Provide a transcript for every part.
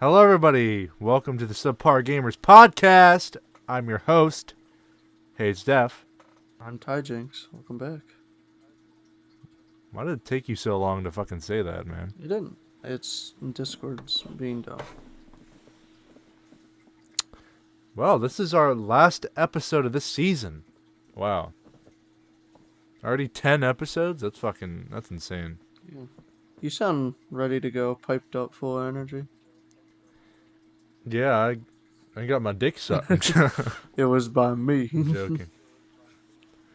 Hello, everybody. Welcome to the Subpar Gamers podcast. I'm your host. Hey, it's Def. I'm Ty Jinx. Welcome back. Why did it take you so long to fucking say that, man? You didn't. It's Discord's being dumb. Well, this is our last episode of this season. Wow. Already 10 episodes? That's insane. Yeah. You sound ready to go, piped up, full of energy. Yeah, I got my dick sucked. It was by me. I'm joking.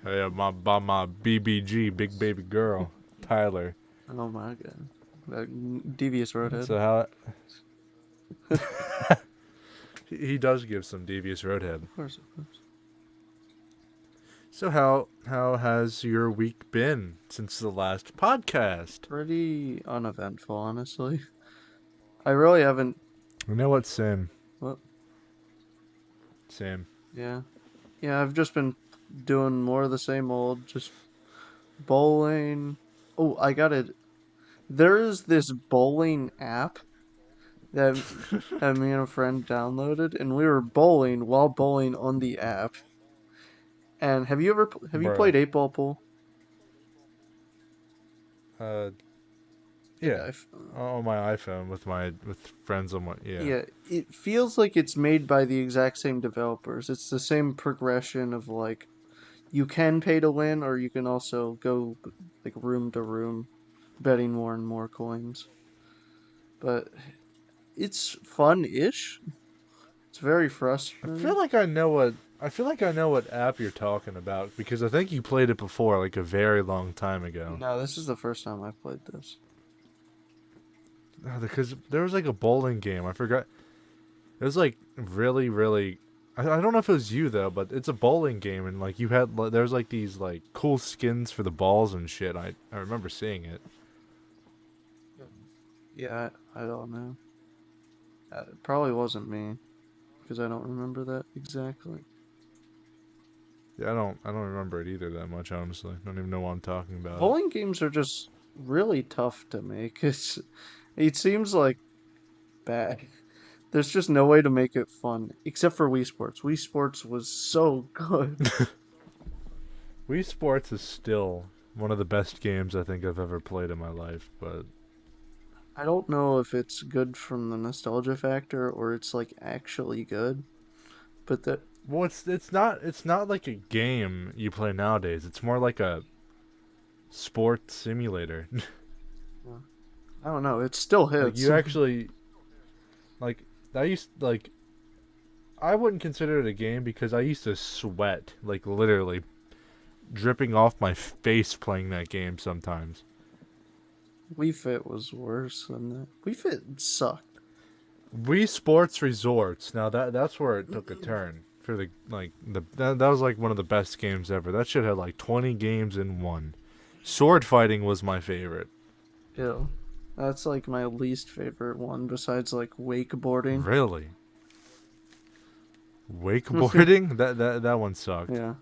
Hey, by my BBG, big baby girl, Tyler. Oh my god. That devious roadhead. So he does give some devious roadhead. Of course, of course. So how has your week been since the last podcast? Pretty uneventful, honestly. I really haven't. You know what, Sam? What? Sam. Yeah. Yeah, I've just been doing more of the same old, just bowling. Oh, I got it. There is this bowling app that me and a friend downloaded, and we were bowling while bowling on the app. And have you Bruh. played 8 ball pool? Uh, Yeah, yeah. On my iPhone with friends on my yeah. It feels like it's made by the exact same developers. It's the same progression of like you can pay to win, or you can also go like room to room, betting more and more coins. But it's fun-ish. It's very I frustrating. feel like I know what app you're talking about because I think you played it before, like a very long time ago. No, this is the first time I've played this. Because there was like a bowling game. I forgot. It was like really, really. I don't know if it was you though, but it's a bowling game, and like you had there's like these like cool skins for the balls and shit. I remember seeing it. Yeah, I don't know. It probably wasn't me because I don't remember that exactly. Yeah, I don't remember it either that much. Honestly, I don't even know what I'm talking about. Bowling games are just really tough to make. It seems like bad. There's just no way to make it fun except for Wii Sports. Wii Sports was so good. Wii Sports is still one of the best games I think I've ever played in my life, but I don't know if it's good from the nostalgia factor or it's like actually good, but the well, it's not like a game you play nowadays. It's more like a sports simulator. I don't know. It still Like hits. you actually like I used like I wouldn't consider it a game because I used to sweat like literally dripping off my face playing that game sometimes. Wii Fit was worse than that. Wii Fit sucked. Wii Sports Resorts. Now that's where it took a turn for that was like one of the best games ever. That shit had like 20 games in one. Sword fighting was my favorite. Ew. That's like my least favorite one besides like wakeboarding. Really? Wakeboarding? That one sucked. Yeah.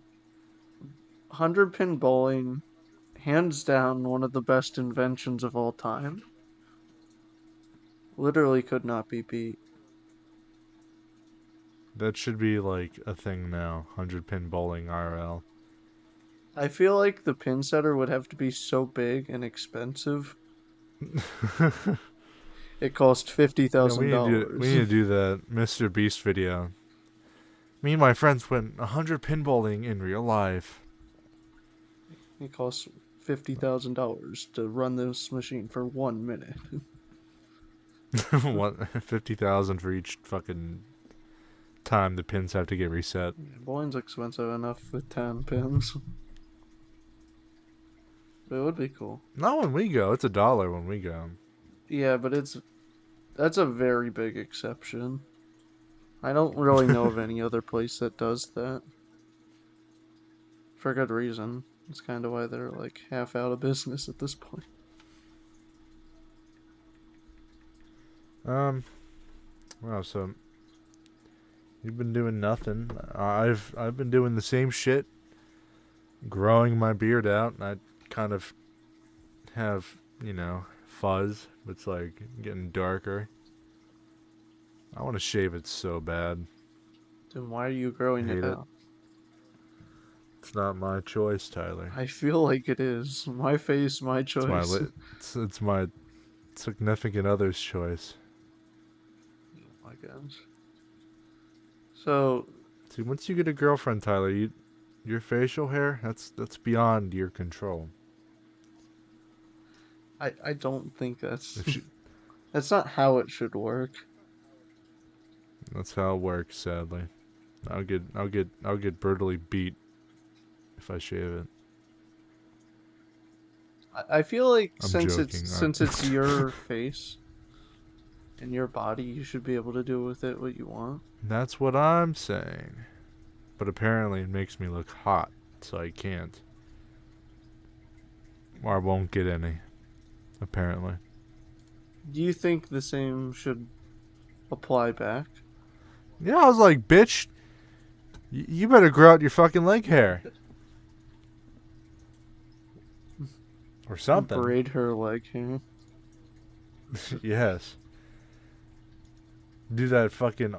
100 pin bowling, hands down one of the best inventions of all time. Literally could not be beat. That should be like a thing now. 100 pin bowling IRL. I feel like the pin setter would have to be so big and expensive. It cost Yeah, we need $50,000. to do that Mr. Beast video. Me and my friends went 100 pin bowling in real life. It costs $50,000 to run this machine for 1 minute. What 50,000 for each fucking time the pins have to get reset. Bowling's expensive enough with 10 pins. But it would be cool. Not when we go. It's $1 when we go. Yeah, but that's a very big exception. I don't really know of any other place that does that. For good reason. That's kind of why they're like half out of business at this point. Wow. So you've been doing nothing. I've been doing the same shit. Growing my beard out. I kind of have fuzz. It's like getting darker. I want to shave it so bad. Then why are you I growing it hate it. out? It's not my choice, Tyler. I feel like it is. My face, my It's my choice. it's my significant other's choice. Oh my gosh. So, See, once you get a girlfriend, Tyler, your facial hair, that's beyond your control. I don't think If she, that's not how it should work. that's how it works, sadly. I'll get brutally beat if I shave it. I feel like I'm joking. since it's your face and your body, you should be able to do with it what you want. That's what I'm saying. But apparently it makes me look hot, so I can't. Or I won't get any. Apparently. Do you think the same should apply back? Yeah, I was like, bitch, you better grow out your fucking leg hair. Or something. Braid her leg hair. Yes. Do that fucking,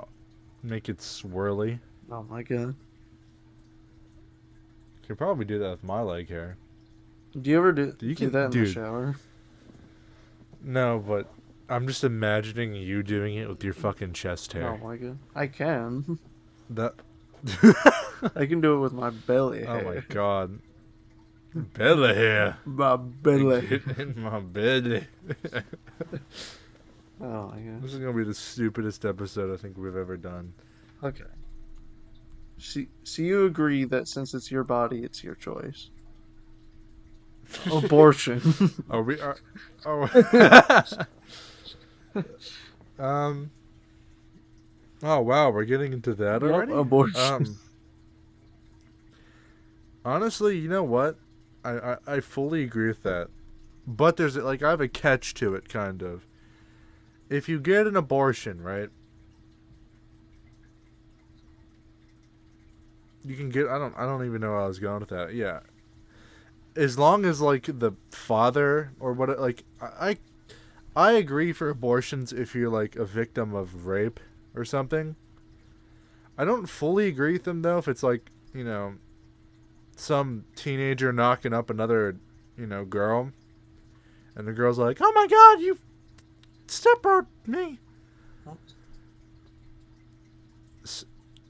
make it swirly. Oh my god. Could probably do that with my leg hair. Do you ever do You do can, that in the dude. shower? No, but I'm just imagining you doing it with your fucking chest Oh hair. my god. I can. That. I can do it with my belly Oh hair. my god. Belly hair. My belly. Get in my belly. Oh my god. This is gonna be the stupidest episode I think we've ever done. Okay. So you agree that since it's your body, it's your choice. Abortion. Are we? Oh. Oh wow, we're getting into that Yep, already. abortion. Honestly, you know what? I fully agree with that, but there's like I have a catch to it, kind of. If you get an abortion, right? You can get. I don't even know where I was going with that. Yeah. As long as like the father or what, like I agree for abortions if you're like a victim of rape or something. I don't fully agree with them though if it's like, some teenager knocking up another, girl, and the girl's like, "Oh my god, you stepbroed me."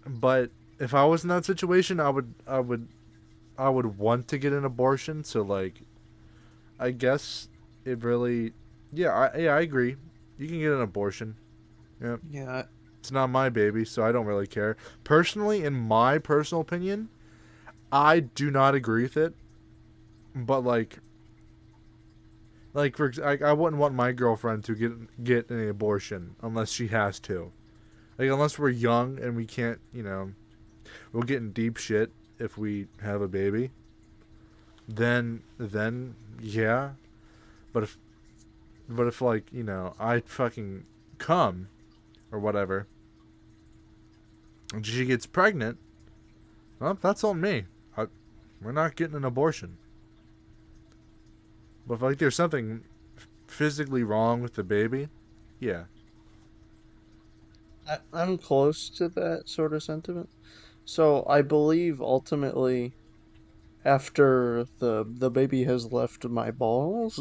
But if I was in that situation, I would want to get an abortion. So like, I guess it really, I agree. You can get an abortion. Yep. Yeah. It's not my baby, so I don't really care. Personally, in my personal opinion, I do not agree with it. But like I wouldn't want my girlfriend to get an abortion unless she has to. Like unless we're young and we can't, we'll get in deep shit if we have a baby. Then yeah. But if like, I fucking come or whatever and she gets pregnant, well, that's on me. We're not getting an abortion. But if like there's something physically wrong with the baby, yeah. I'm close to that sort of sentiment. So I believe ultimately after the baby has left my balls,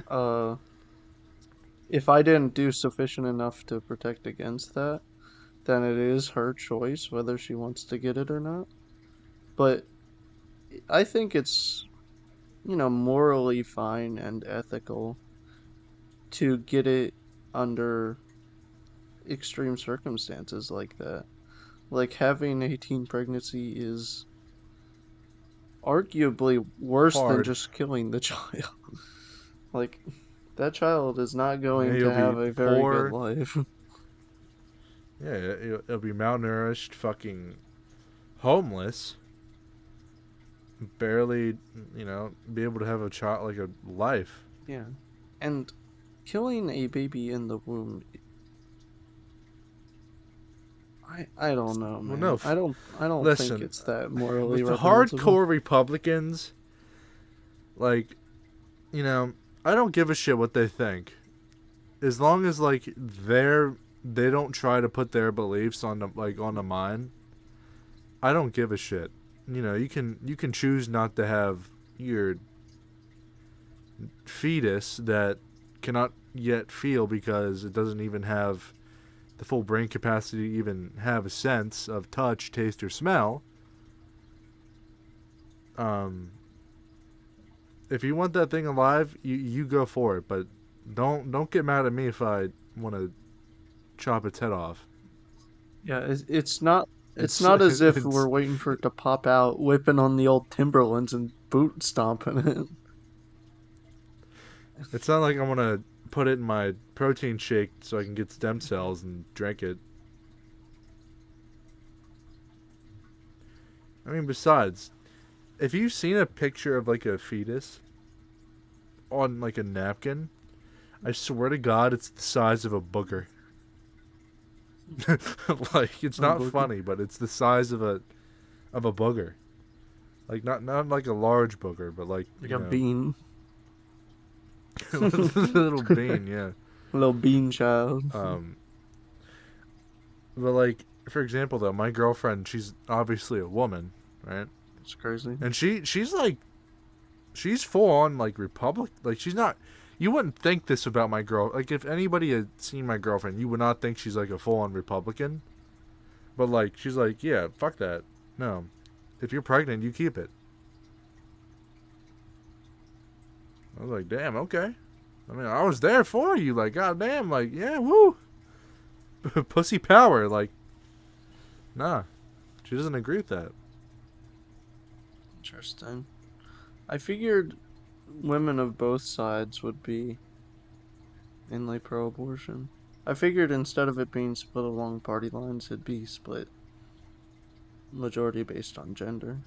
uh if I didn't do sufficient enough to protect against that, then it is her choice whether she wants to get it or not. But I think it's, morally fine and ethical to get it under extreme circumstances like that. Like having a teen pregnancy is arguably worse than Hard. just killing the child. Like that child is not Yeah, going to you'll have be a very good poor. life. Yeah, it'll be malnourished, fucking homeless, barely, be able to have a child, like a life. Yeah. And killing a baby in the womb, I don't know, Well, man. no, I don't think listen, it's that morally with the reprehensible. hardcore Republicans, like, I don't give a shit what they think. as long as like they don't try to put their beliefs on the mine, I don't give a shit. You know, you can choose not to have your fetus that cannot yet feel because it doesn't even have the full brain capacity to even have a sense of touch, taste, or smell. Um, if you want that thing alive, you go for it, but don't get mad at me if I want to chop its head off. Yeah, it's It's not as if it's we're waiting for it to pop out, whipping on the old Timberlands and boot stomping it. it's not like I want to put it in my protein shake so I can get stem cells and drink it. I mean, besides, if you've seen a picture of like a fetus on like a napkin, I swear to God, it's the size of a booger. Like it's not funny, but it's the size of a booger. Like not like a large booger, but like Like you a know, bean. a little bean, yeah. A little bean child. Um, but like for example, though, my girlfriend, she's obviously a woman, right? It's crazy. And she's like she's full on like Republic. Like she's not. You wouldn't think this about my girl. Like if anybody had seen my girlfriend, you would not think she's like a full on Republican. But like she's like, yeah, fuck that. No, if you're pregnant, you keep it. I was like, damn, okay. I mean, I was there for you. Like, goddamn, like, yeah, woo, pussy power. Like, nah, she doesn't agree with that. Interesting. I figured women of both sides would be mainly pro-abortion. I figured instead of it being split along party lines, it'd be split majority based on gender.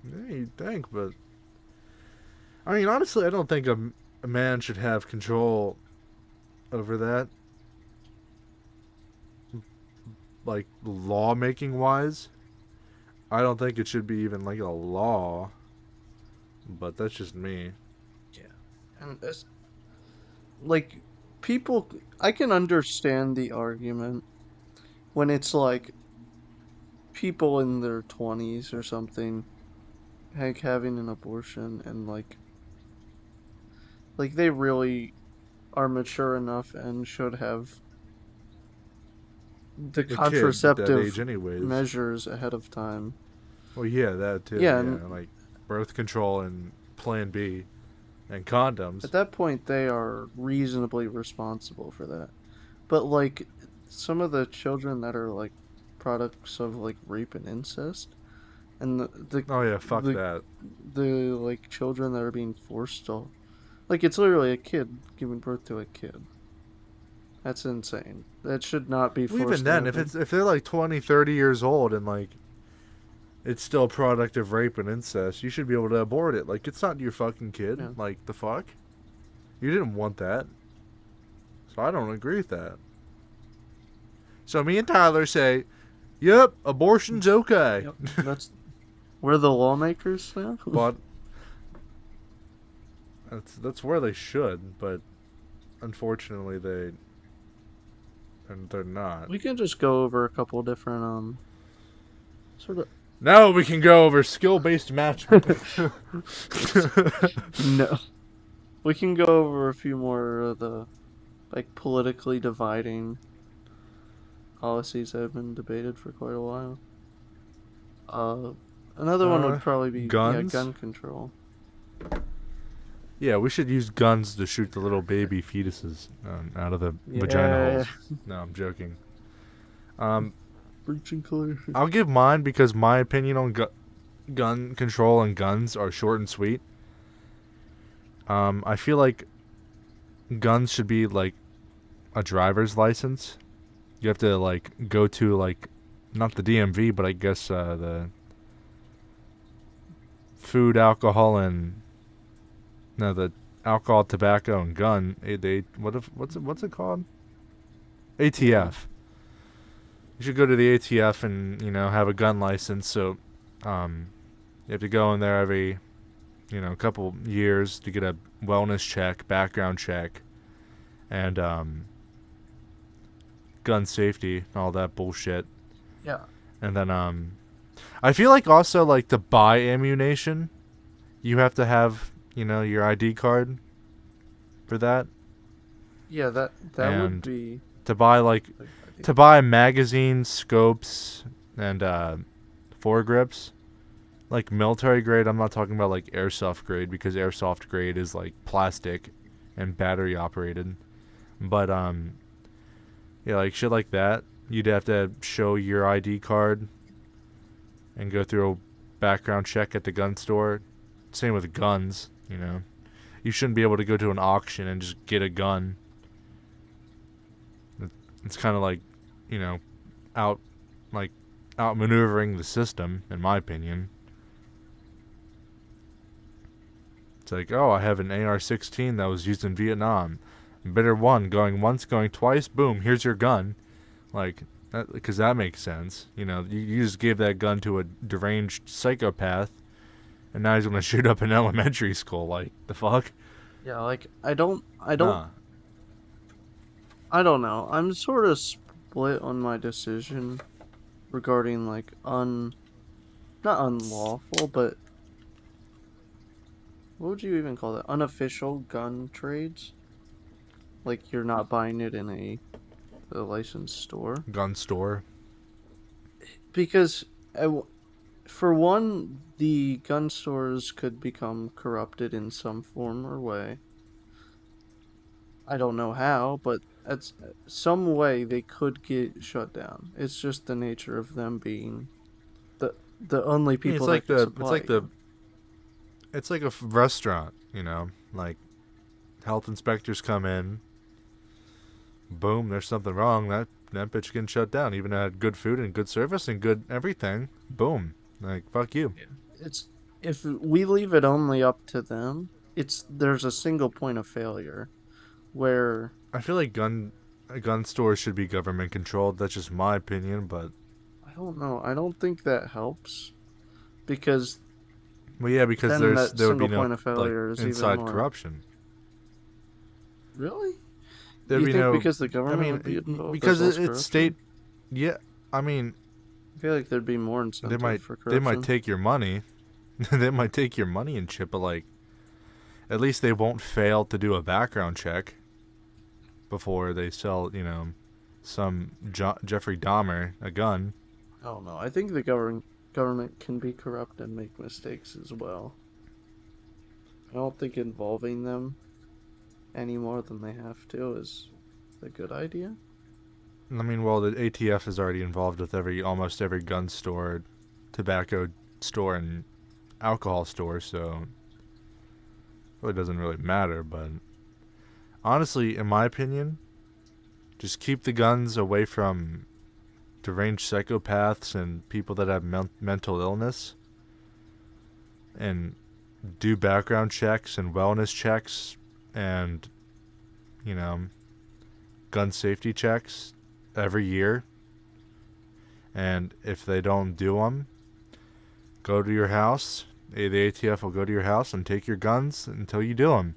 Yeah, you'd think, but I mean, honestly, I don't think a man should have control over that. Like lawmaking wise, I don't think it should be even like a law. But that's just me. Yeah. And it's like people I can understand the argument when it's like people in their 20s or something like having an abortion and like they really are mature enough and should have the A kid at that contraceptive age, anyways. measures ahead of time. Well, yeah, that too. Yeah, Yeah, and like birth control and Plan B and at condoms. that point they are reasonably responsible for that. But like some of the children that are like products of like rape and incest and Oh yeah, fuck the that. the like children that are being forced to like it's literally a kid giving birth to a kid. That's insane. That should not be Well, even forced then, hand. if they're like 20, 30 years old and like it's still a product of rape and incest, you should be able to abort it. Like it's not your fucking kid. Yeah. Like the fuck, you didn't want that. So I don't agree with that. So me and Tyler say, "Yep, abortion's okay." Yep. We're the lawmakers now. But that's where they should, but unfortunately they're not. We can just go over a couple different sort of Now we can go over skill-based matchmaking. no. We can go over a few more of the like politically dividing policies that have been debated for quite a while. Uh, Another one would probably be Guns? gun control. Yeah, we should use guns to shoot the little baby fetuses out of the vagina Yeah, holes. No, I'm joking. Um, breaching clear. I'll give mine because my opinion on gun control and guns are short and sweet. I feel like guns should be like a driver's license. You have to like go to like not the DMV, but I guess the food, alcohol, and no, the alcohol, tobacco, and gun. What's it called? ATF. You should go to the ATF and have a gun license. So, you have to go in there every a couple years to get a wellness check, background check, and gun safety, all that bullshit. Yeah. And then I feel like also like to buy ammunition, you have to have, your ID card for that. Yeah, that would And be to buy like a good idea. to buy magazines, scopes, and foregrips, like military grade. I'm not talking about like airsoft grade because airsoft grade is like plastic and battery operated. But yeah, like shit like that. You'd have to show your ID card and go through a background check at the gun store. Same with guns. You shouldn't be able to go to an auction and just get a gun. It's kind of like, you know, out like outmaneuvering the system, in my opinion. It's like, oh, I have an AR-16 that was used in Vietnam. Bidder one, going once, going twice. Boom, here's your gun. Like, because that makes sense. You just gave that gun to a deranged psychopath, and now he's gonna shoot up an elementary school. Like, the fuck? Yeah, like I don't Nah. I don't know. I'm sort of split on my decision regarding like not unlawful, but what would you even call that? Unofficial gun trades? Like you're not buying it in a licensed store? Gun store. Because for one, the gun stores could become corrupted in some form or way. I don't know how, but at some way they could get shut down. It's just the nature of them being the only I mean, people that could it's supply like the you. it's like a restaurant. Like health inspectors come in. Boom, there's something wrong. That bitch getting shut down. Even had good food and good service and good everything. Boom. Like, fuck you. Yeah. It's if we leave it only up to them, there's a single point of failure where I feel like gun stores should be government controlled. That's just my opinion, but I don't know. I don't think that helps because well, yeah, because then that there would be single no point of like failure is even inside more. corruption. Really? There'd You be think no. because the I government would be mean, involved, there's because less it's state. corruption? Yeah, I mean, I feel like there'd be more they incentive might for they might corruption. take your money. They might take your money and shit, but like at least they won't fail to do a background check before they sell, some Jeffrey Dahmer a gun. I don't know. I think the government can be corrupt and make mistakes as well. I don't think involving them any more than they have to is a good idea. I mean, well, the ATF is already involved with almost every gun store, tobacco store, and alcohol store, so it really doesn't really matter. But honestly, in my opinion, just keep the guns away from deranged psychopaths and people that have mental illness, and do background checks and wellness checks and, you know, gun safety checks every year. And if they don't do them, go to your house. The ATF will go to your house and take your guns until you do them.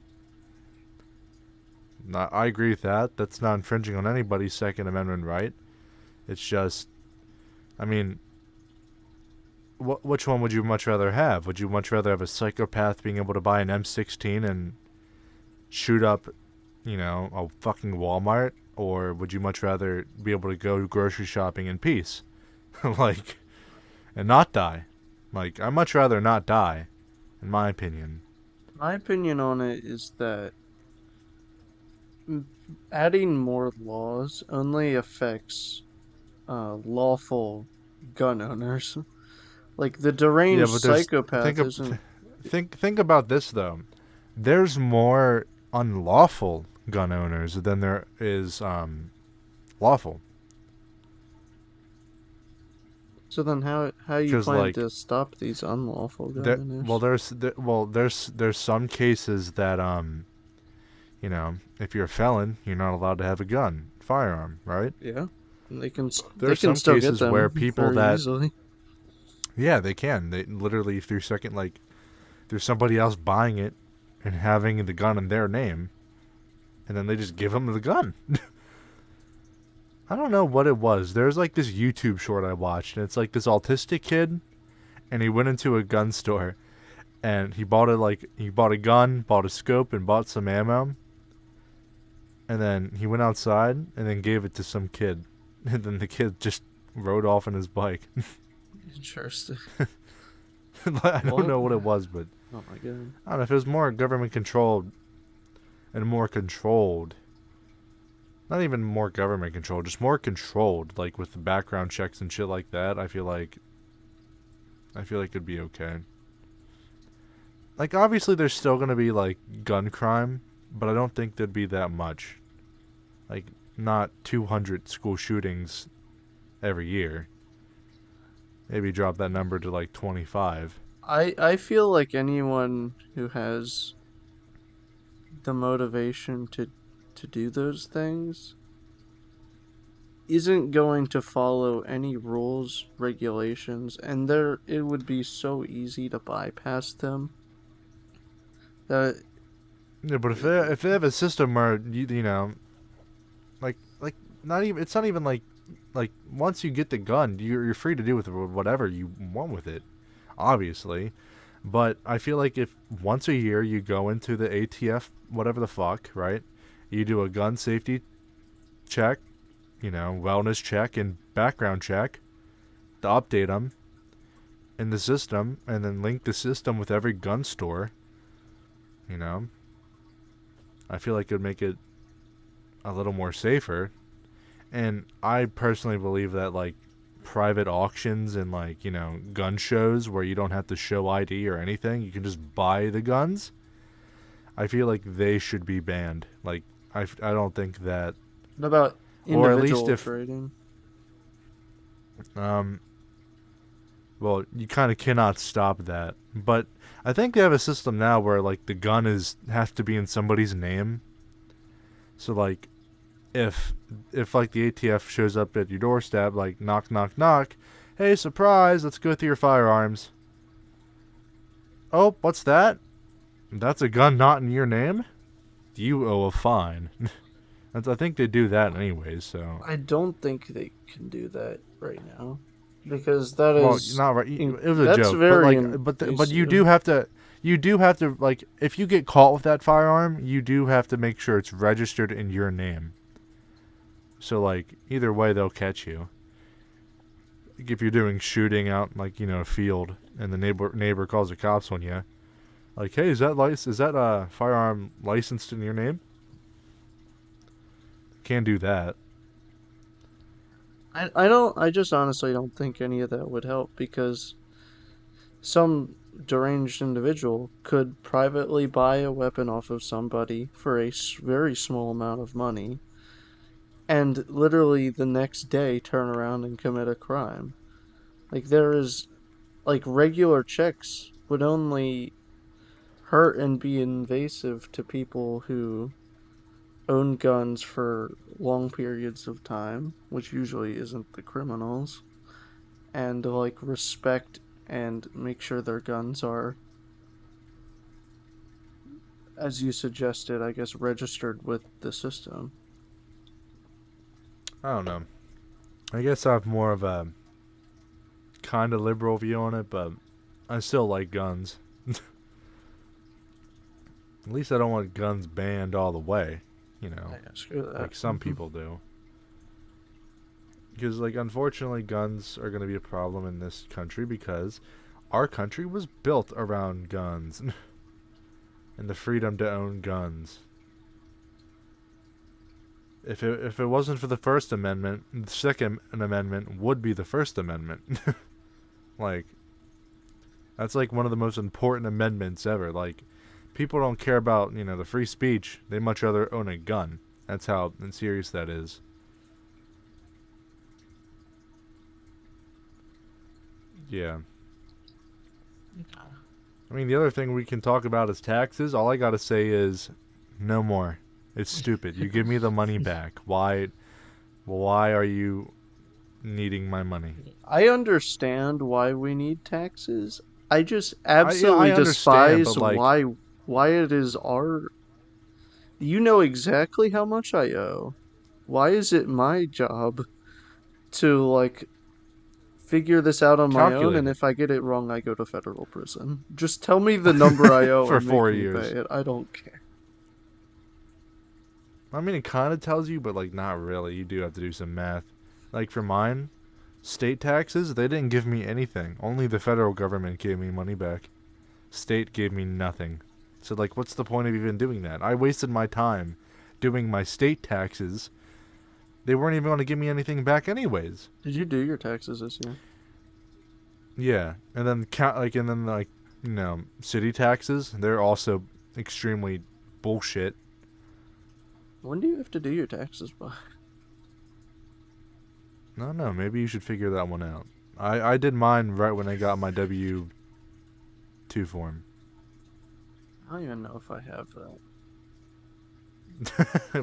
I agree with that. That's not infringing on anybody's Second Amendment right. It's just, I mean, which one would you much rather have? Would you much rather have a psychopath being able to buy an M16 and shoot up, a fucking Walmart? Or would you much rather be able to go grocery shopping in peace? Like, and not die? Like, I'd much rather not die, in my opinion. My opinion on it is that adding more laws only affects lawful gun owners. Like the Yeah, deranged but there's psychopath isn't. think about this though. There's more unlawful gun owners than there is lawful. So then, how you Because plan like to stop these unlawful gun there, owners? well, there's some cases that if you're a felon, you're not allowed to have a gun, firearm, right? Yeah, and they There's can some still get cases where them people very that easily. yeah, they can. They literally, if you're there's somebody else buying it and having the gun in their name, and then they just give them the gun. I don't know what it was. There's like this YouTube short I watched, and it's like this autistic kid, and he went into a gun store, and he bought a gun, bought a scope, and bought some ammo, and then he went outside and then gave it to some kid, and then the kid just rode off on his bike. Interesting. I don't What? know what it was, but Oh my god. I don't know if it was more government controlled and more controlled. Not even more government controlled, just more controlled, like with the background checks and shit like that. I feel like it'd be okay. Like obviously there's still gonna be like gun crime, but I don't think there'd be that much. Like not 200 school shootings every year. Maybe drop that number to like 25. I feel like anyone who has the motivation to do those things isn't going to follow any rules, regulations, and it would be so easy to bypass them that Yeah, but if they have a system where you know, like not even it's not even like once you get the gun, you're free to do with whatever you want with it, obviously. But I feel like if once a year you go into the ATF, whatever the fuck, right? You do a gun safety check, wellness check and background check to update them in the system, and then link the system with every gun store. You know, I feel like it would make it a little more safer. And I personally believe that like private auctions and like, gun shows where you don't have to show ID or anything, you can just buy the guns. I feel like they should be banned. Like I don't think that, what about or at least individual if trading? um well, you kind of cannot stop that. But I think they have a system now where like the gun has to be in somebody's name. So like if like the ATF shows up at your doorstep, like knock knock knock, hey surprise, let's go through your firearms. Oh, what's that? That's a gun not in your name? You owe a fine. I think they do that anyways, so. I don't think they can do that right now because that Well, is not right. It was a that's joke, but very like, but you do invasive. have to, like, if you get caught with that firearm, you do have to make sure it's registered in your name. So like, either way, they'll catch you. Like, if you're doing shooting out, like a field, and the neighbor calls the cops on you, like, hey, is that firearm licensed in your name? Can't do that. I just honestly don't think any of that would help because some deranged individual could privately buy a weapon off of somebody for a very small amount of money and literally the next day turn around and commit a crime. Like there is like regular checks would only hurt and be invasive to people who own guns for long periods of time, which usually isn't the criminals, and like respect and make sure their guns are, as you suggested, I guess, registered with the system. I don't know. I guess I have more of a kind of liberal view on it, but I still like guns. At least I don't want guns banned all the way, Yeah, screw that. like some people do. Because, like, unfortunately, guns are going to be a problem in this country because our country was built around guns and the freedom to own guns. If it wasn't for the First Amendment, the Second Amendment would be the First Amendment. Like, that's like one of the most important amendments ever. Like, people don't care about, the free speech. They much rather own a gun. That's how serious that is. Yeah. I mean, the other thing we can talk about is taxes. All I gotta say is, no more. It's stupid. You give me the money back. Why are you needing my money? I understand why we need taxes. I just I absolutely understand, despise but like why it is our. You know exactly how much I owe. Why is it my job to like figure this out on my own, calculate and it if I get it wrong, I go to federal prison? Just tell me the number I owe for and make four me pay years. it. I don't care. I mean, it kind of tells you, but like not really. You do have to do some math. Like for mine, state taxes, they didn't give me anything. Only the federal government gave me money back. State gave me nothing. So like, what's the point of even doing that? I wasted my time doing my state taxes. They weren't even going to give me anything back anyways. Did you do your taxes this year? Yeah, and then city taxes, they're also extremely bullshit. When do you have to do your taxes by? No, no, maybe you should figure that one out. I did mine right when I got my W-2 form. I don't even know if I have that.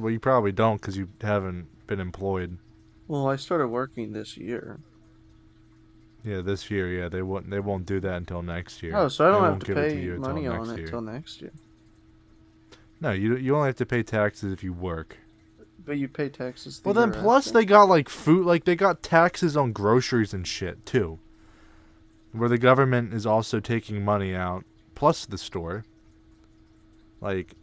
Well, you probably don't because you haven't been employed. Well, I started working this year. Yeah, this year, yeah, they won't do that until next year. Oh, so I They don't have won't to give it to pay you until money on next it year. till next year. No, you only have to pay taxes if you work. But you pay taxes the Well, then year plus after. they got like food, like they got taxes on groceries and shit too, where the government is also taking money out plus the store. Like,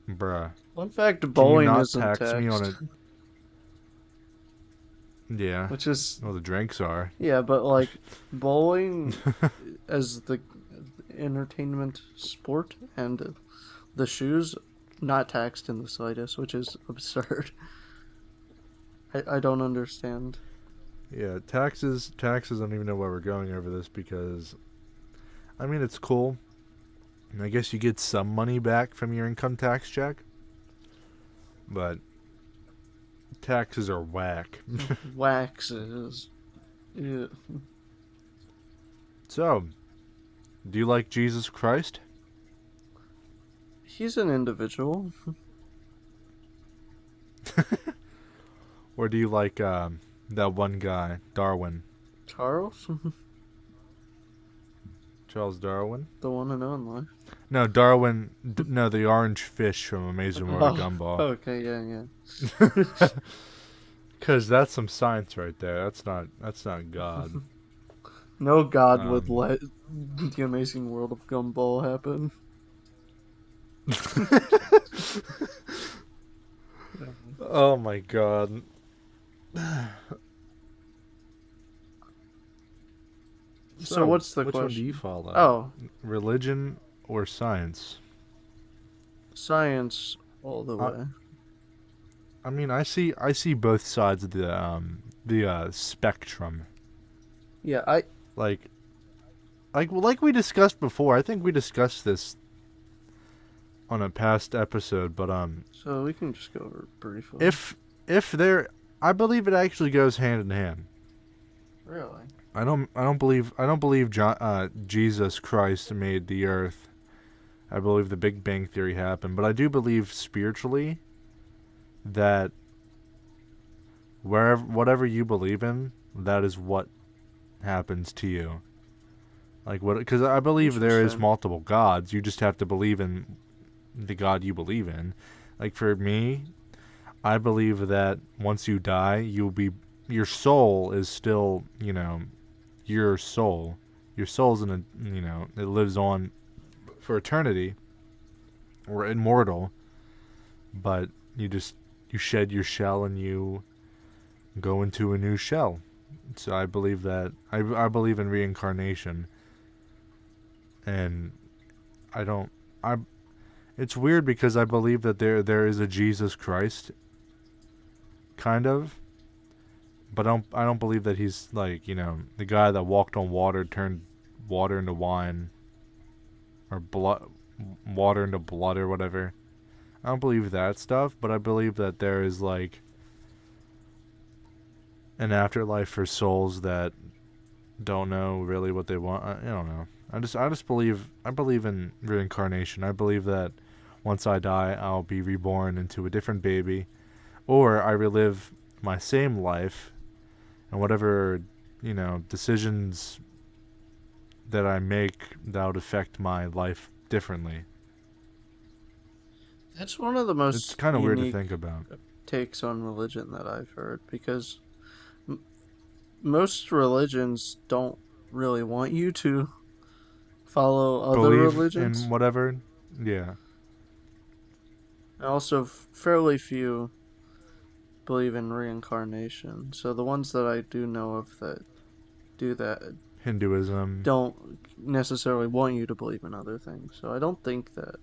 bruh, Fun fact, can you bowling not isn't tax me on taxed, a? Yeah, which is well the drinks are. yeah, but like bowling as the entertainment sport and the shoes not taxed in the slightest, which is absurd. I don't understand. Yeah, taxes. I don't even know why we're going over this because, I mean, it's cool. I guess you get some money back from your income tax check, but taxes are whack. Waxes. Yeah. So, do you like Jesus Christ? He's an individual. Or do you like that one guy, Darwin? Charles? Charles Darwin? The one and only. No, Darwin. No, the orange fish from Amazing World of Oh, Gumball. okay, yeah, yeah. Because that's some science right there. That's not God. No god would Um, let the amazing world of Gumball happen. oh my God. So what's the which one do you question? follow? Oh, Religion or science? science all the I, way. I mean, I see both sides of the spectrum. Yeah, I Like like we discussed before. I think we discussed this on a past episode, but so we can just go over it briefly. if there, I believe it actually goes hand in hand. Really? I don't believe Jesus Christ made the earth. I believe the Big Bang Theory happened, but I do believe spiritually that whatever you believe in, that is what happens to you. Like what? Because I believe there is Interesting. multiple gods. You just have to believe in the God you believe in. Like for me, I believe that once you die, your soul is still, your soul. Your soul's it lives on for eternity or immortal, but you shed your shell and you go into a new shell. So I believe that I believe in reincarnation, and I don't I it's weird because I believe that there is a Jesus Christ kind of, but I don't believe that he's like, the guy that walked on water, turned water into wine, or blood water into blood or whatever. I don't believe that stuff, but I believe that there is like an afterlife for souls that don't know really what they want. I don't know. I believe in reincarnation. I believe that once I die, I'll be reborn into a different baby, or I relive my same life, and whatever decisions that I make that would affect my life differently. That's one of the It's most kind of weird to unique think about. takes on religion that I've heard because m- most religions don't really want you to follow other Believe in religions. whatever. Yeah. And also, fairly few believe in reincarnation. So the ones that I do know of that do that Hinduism. don't necessarily want you to believe in other things. So I don't think that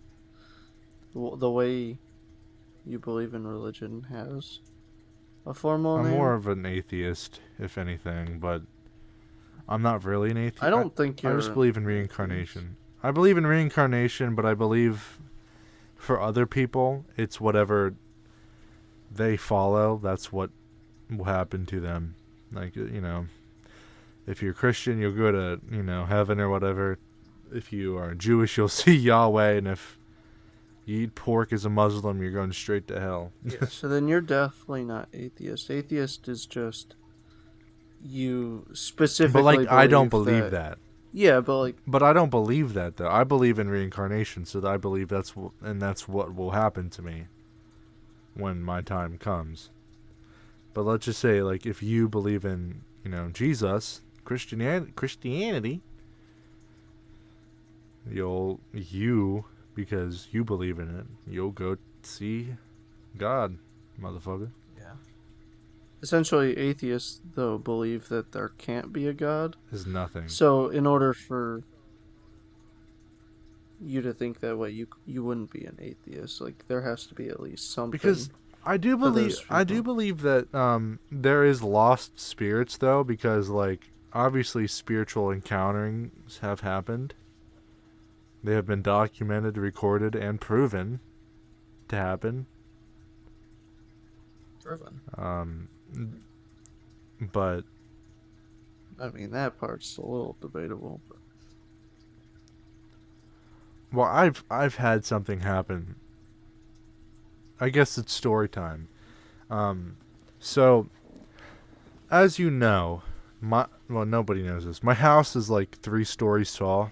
the way you believe in religion has a formal I'm name. more of an atheist, if anything, but I'm not really an I atheist. don't think I just you're believe in an atheist. reincarnation. I believe in reincarnation, but I believe for other people, it's whatever they follow. That's what will happen to them. Like, if you're Christian, you'll go to, heaven or whatever. If you are Jewish, you'll see Yahweh. And if you eat pork as a Muslim, you're going straight to hell. Yeah, so then you're definitely not atheist. Atheist is just you But, specifically like, I don't believe believe that. that. Yeah, but like, But I don't believe that, though. I believe in reincarnation, so I believe that's what will happen to me when my time comes. But let's just say, like, if you believe in, Jesus, Christianity, because you believe in it, you'll go see God, motherfucker. yeah. Essentially, atheists, though, believe that there can't be a God. Is nothing. So, in order for you to think that way, you wouldn't be an atheist. Like, there has to be at least something Because I do for believe those I do people. believe that there is lost spirits though, because like obviously spiritual encounterings have happened. They have been documented, recorded, and proven to happen. Proven. Um, but I mean, that part's a little debatable. But well, I've had something happen. I guess it's story time. Um, so as you know, nobody knows this. My house is like 3 stories tall,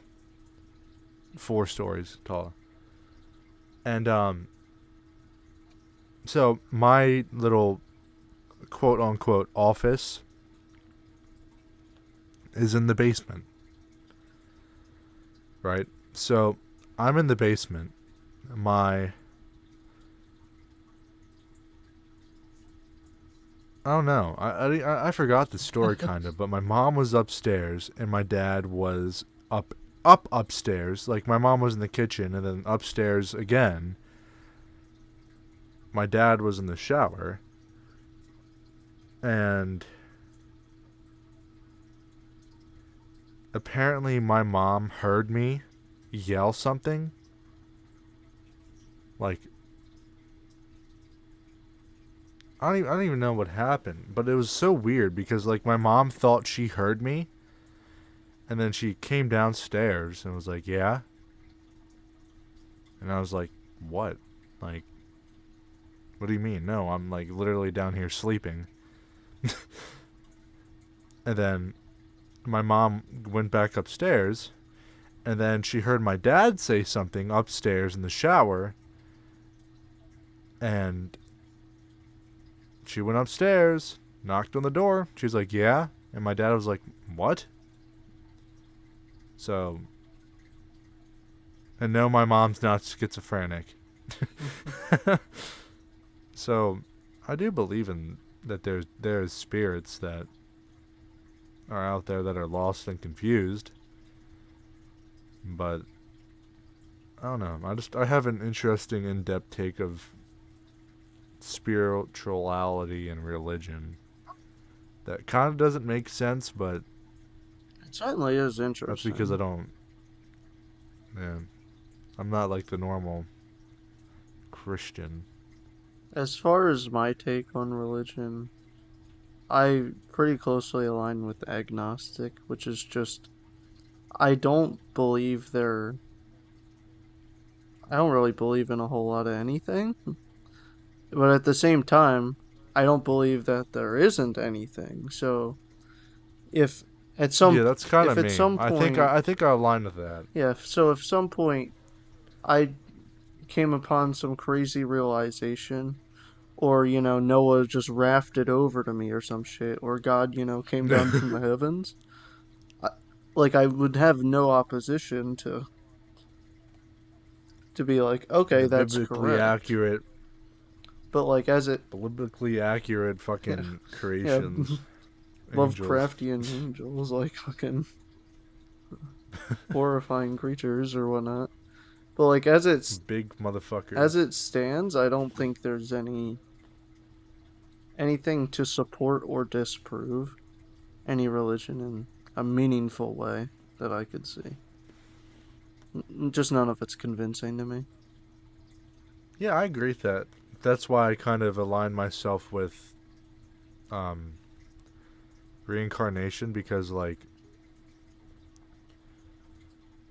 4 stories tall, and so my little quote unquote office is in the basement, right? So I'm in the basement. My I don't know. I forgot the story kind of, but my mom was upstairs and my dad was upstairs. Like my mom was in the kitchen and then upstairs again. My dad was in the shower and apparently my mom heard me yell something. Like I don't even know what happened, but it was so weird because like my mom thought she heard me, and then she came downstairs and was like, "Yeah," and I was like, "What? Like, what do you mean? No, I'm like literally down here sleeping." And then my mom went back upstairs, and then she heard my dad say something upstairs in the shower, and she went upstairs, knocked on the door. She was like, "Yeah," and my dad was like, "What?" So, and no, my mom's not schizophrenic. So, I do believe in that there's spirits that are out there that are lost and confused. But I don't know. I have an interesting in-depth take of spirituality and religion that kind of doesn't make sense, but it certainly is that's because I interesting. don't. Yeah, I'm not like the normal Christian. As far as my take on religion, I pretty closely align with agnostic, which is just I don't believe there. I don't really believe in a whole lot of anything, but at the same time, I don't believe that there isn't anything. So if At Yeah, some, that's kind if of at me. some point, I think I align with that. yeah, so if some point I came upon some crazy realization, or, Noah just rafted over to me or some shit, or God, came down from the heavens, I, like, I would have no opposition to be like, okay, The that's correct. But, like, biblically accurate yeah, fucking yeah, creations, angels, Lovecraftian angels, like, fucking horrifying creatures or whatnot. But, like, big as motherfuckers. it stands, I don't think there's anything to support or disprove any religion in a meaningful way that I could see. Just none of it's convincing to me. Yeah, I agree with that. That's why I kind of align myself with um, reincarnation because, like,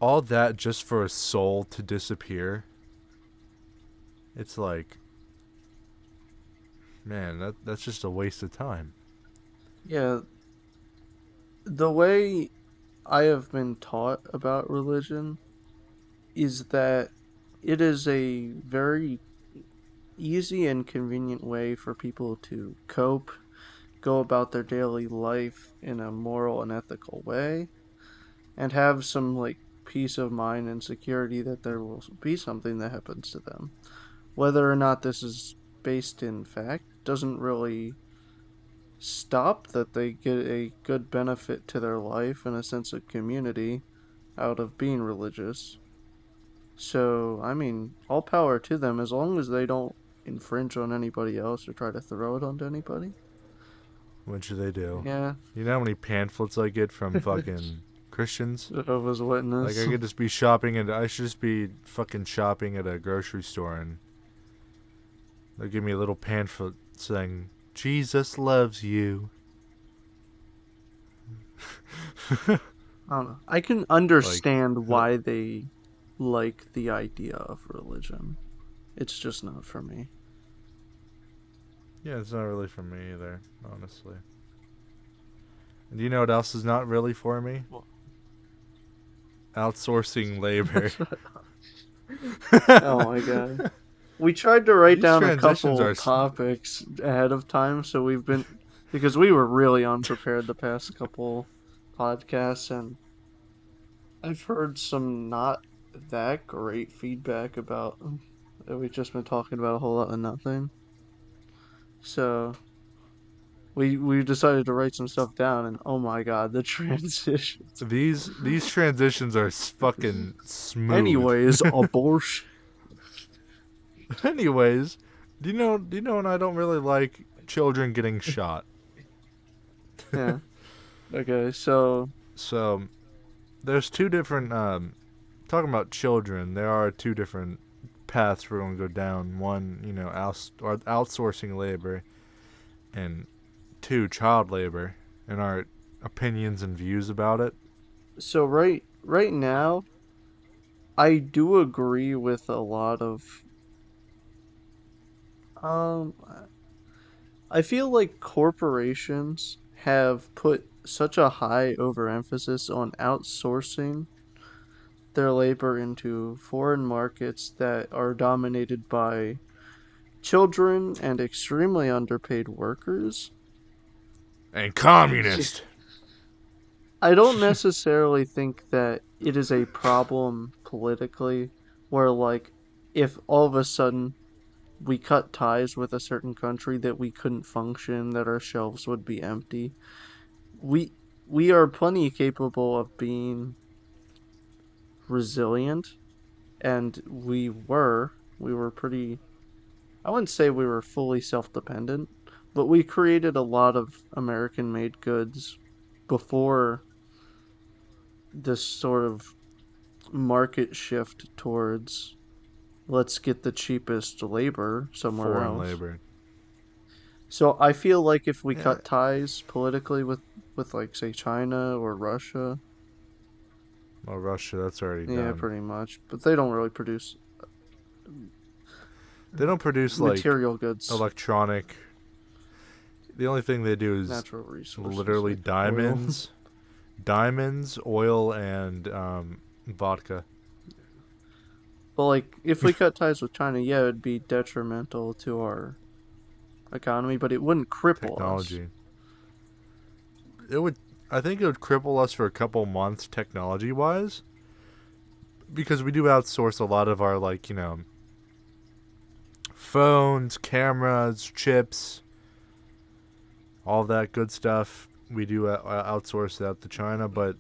all that just for a soul to disappear. It's like, man, that's just a waste of time. Yeah, the way I have been taught about religion is that it is a very easy and convenient way for people to cope, go about their daily life in a moral and ethical way, and have some like peace of mind and security that there will be something that happens to them. Whether or not this is based in fact doesn't really stop that they get a good benefit to their life and a sense of community out of being religious. So, I mean, all power to them as long as they don't infringe on anybody else or try to throw it onto anybody. What should they do? Yeah, You know how many pamphlets I get from fucking Christians? Jehovah's Like, Witness. I could just be shopping and I should just be fucking shopping at a grocery store and they'll give me a little pamphlet saying, Jesus loves you. I don't know. I can Like, understand why they like the idea of religion. It's just not for me. yeah, it's not really for me either, honestly. And do you know what else is not really for me? Well, Outsourcing labor. oh my god. We tried to write These down a transitions couple are. topics ahead of time, so we've been because we were really unprepared the past couple podcasts, and I've heard some not that great feedback about that we've just been talking about a whole lot of nothing. So we decided to write some stuff down, and oh my god, the transitions. These transitions are fucking smooth. Anyways, abortion. Anyways, do you know when I don't really like children getting shot? Yeah. Okay. So So there's two different talking about children. There are two different paths we're going to go down. One, outsourcing labor, and two, child labor, and our opinions and views about it. right now, I do agree with a lot of um I feel like corporations have put such a high overemphasis on outsourcing their labor into foreign markets that are dominated by children and extremely underpaid workers. And communist. I don't necessarily think that it is a problem politically where like if all of a sudden we cut ties with a certain country that we couldn't function, that our shelves would be empty. We we are plenty capable of being resilient, and we were pretty. I wouldn't say we were fully self-dependent, but we created a lot of American-made goods before this sort of market shift towards let's get the cheapest labor somewhere Foreign else. labor. So I feel like if we Yeah. cut ties politically with like say China or Russia, Well, Russia, that's already yeah, done. pretty much, but they don't really produce They don't produce like material goods, electronic. The only thing they do is natural resources literally like oil. diamonds Diamonds, oil, and vodka But like, if we cut ties with China, yeah, it'd be detrimental to our economy, but it wouldn't cripple us. technology. It would. I think it would cripple us for a couple months technology wise because we do outsource a lot of our like phones, cameras, chips, all that good stuff. We do outsource that to China, but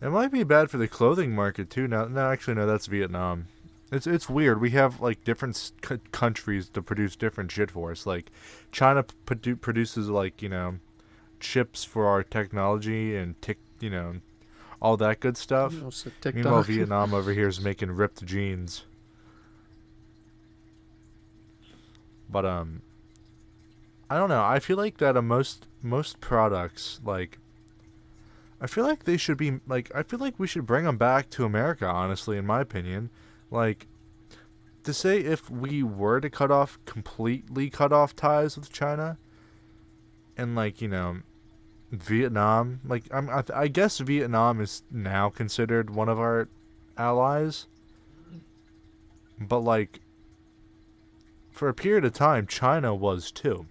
it might be bad for the clothing market too. Now, no, actually, no, that's Vietnam. It's weird. We have like different countries to produce different shit for us. Like China produces like chips for our technology and all that good stuff. Almost a Meanwhile, TikTok. Vietnam over here is making ripped jeans. But I don't know. I feel like that most products like I feel like they should be like I feel like we should bring them back to America. Honestly, in my opinion, like to say if we were to completely cut off ties with China, and like Vietnam, like I guess Vietnam is now considered one of our allies, but like for a period of time, China was too.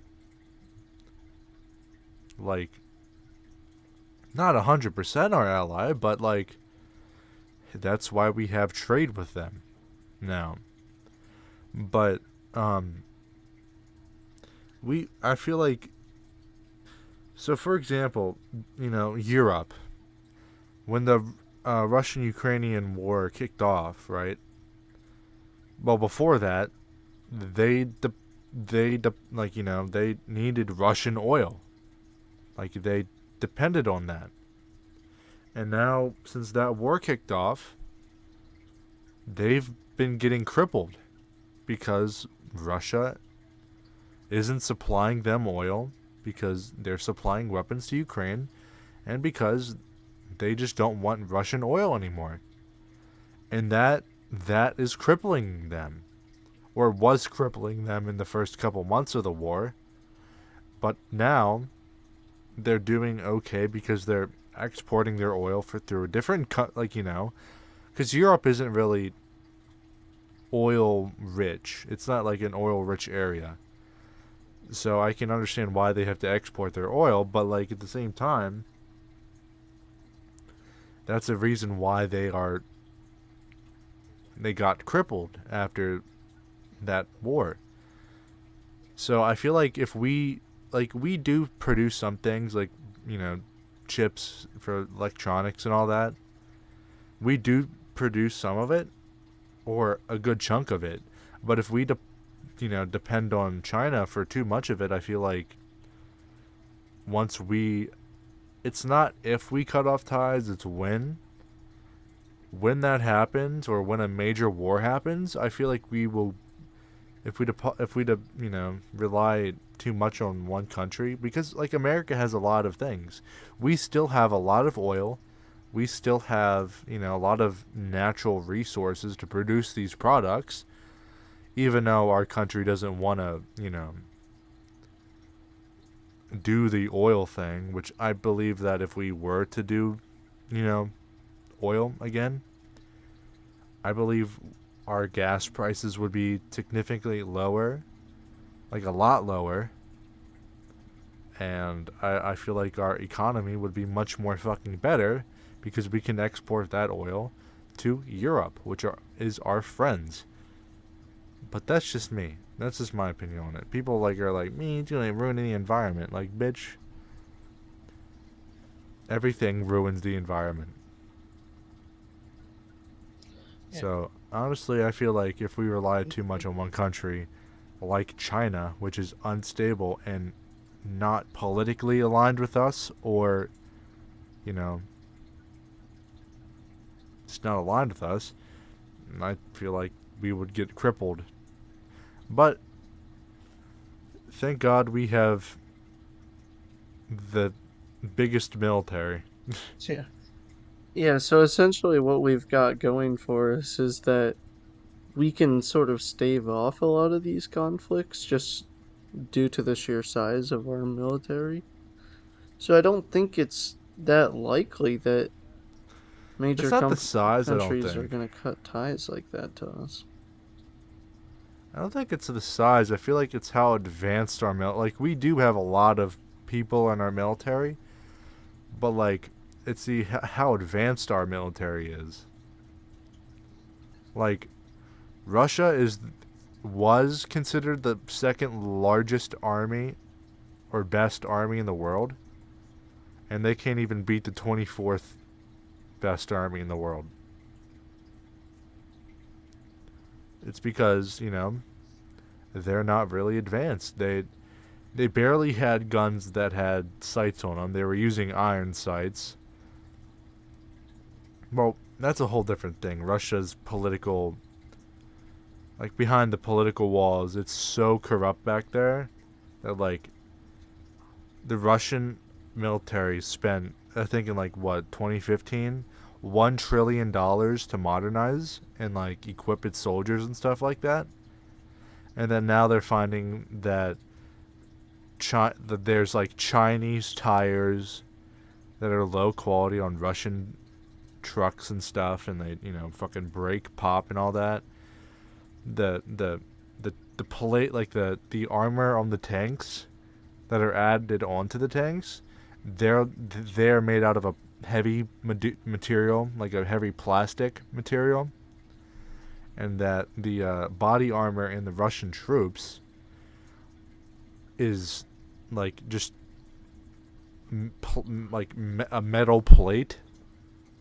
Like not 100% our ally, but like that's why we have trade with them now. But um, I feel like so. For example, Europe when the Russian-Ukrainian war kicked off, right? Well, before that, they needed Russian oil, like they depended on that. And now, since that war kicked off, they've been getting crippled because Russia isn't supplying them oil because they're supplying weapons to Ukraine and because they just don't want Russian oil anymore. And that is crippling them or was crippling them in the first couple months of the war. But now they're doing okay because they're exporting their oil through a different because Europe isn't really oil rich. It's not like an oil rich area. So I can understand why they have to export their oil, but like at the same time, that's a reason why they got crippled after that war. So I feel like if we do produce some things like, you know, chips for electronics and all that. We do produce some of it or a good chunk of it. But if we depend on China for too much of it, I feel like once we it's not if we cut off ties, it's when that happens or when a major war happens, I feel like we will if we rely too much on one country because like America has a lot of things. We still have a lot of oil. We still have, a lot of natural resources to produce these products even though our country doesn't want to, do the oil thing, which I believe that if we were to do, you know, oil again, I believe our gas prices would be significantly lower, like a lot lower, and I feel like our economy would be much more fucking better because we can export that oil to Europe, which is our friends. But that's just me. That's just my opinion on it. People are like me, doing ruining the environment. Like, bitch, everything ruins the environment. Yeah. So honestly, I feel like if we rely too much on one country, like China, which is unstable and not politically aligned with us, or you know, it's not aligned with us, I feel like we would get crippled. But thank God we have the biggest military. Yeah. Yeah, so essentially what we've got going for us is that we can sort of stave off a lot of these conflicts just due to the sheer size of our military. So I don't think it's that likely that It's major not the size, I don't countries are think. going to cut ties like that to us. I don't think it's the size. I feel like it's how advanced our like we do have a lot of people in our military, but like it's the how advanced our military is. Like Russia is was considered the second largest army or best army in the world, and they can't even beat the 24th best army in the world. It's because, they're not really advanced. They barely had guns that had sights on them. They were using iron sights. Well, that's a whole different thing. Russia's political, like behind the political walls, it's so corrupt back there that like the Russian military spent, I think in like what 2015, $1 trillion to modernize and like equip its soldiers and stuff like that. And then now they're finding that that there's like Chinese tires that are low quality on Russian trucks and stuff, and they fucking break, pop, and all that. The plate, like the armor on the tanks that are added onto the tanks, they're made out of a heavy material, like a heavy plastic material, and that the body armor in the Russian troops is like just a metal plate,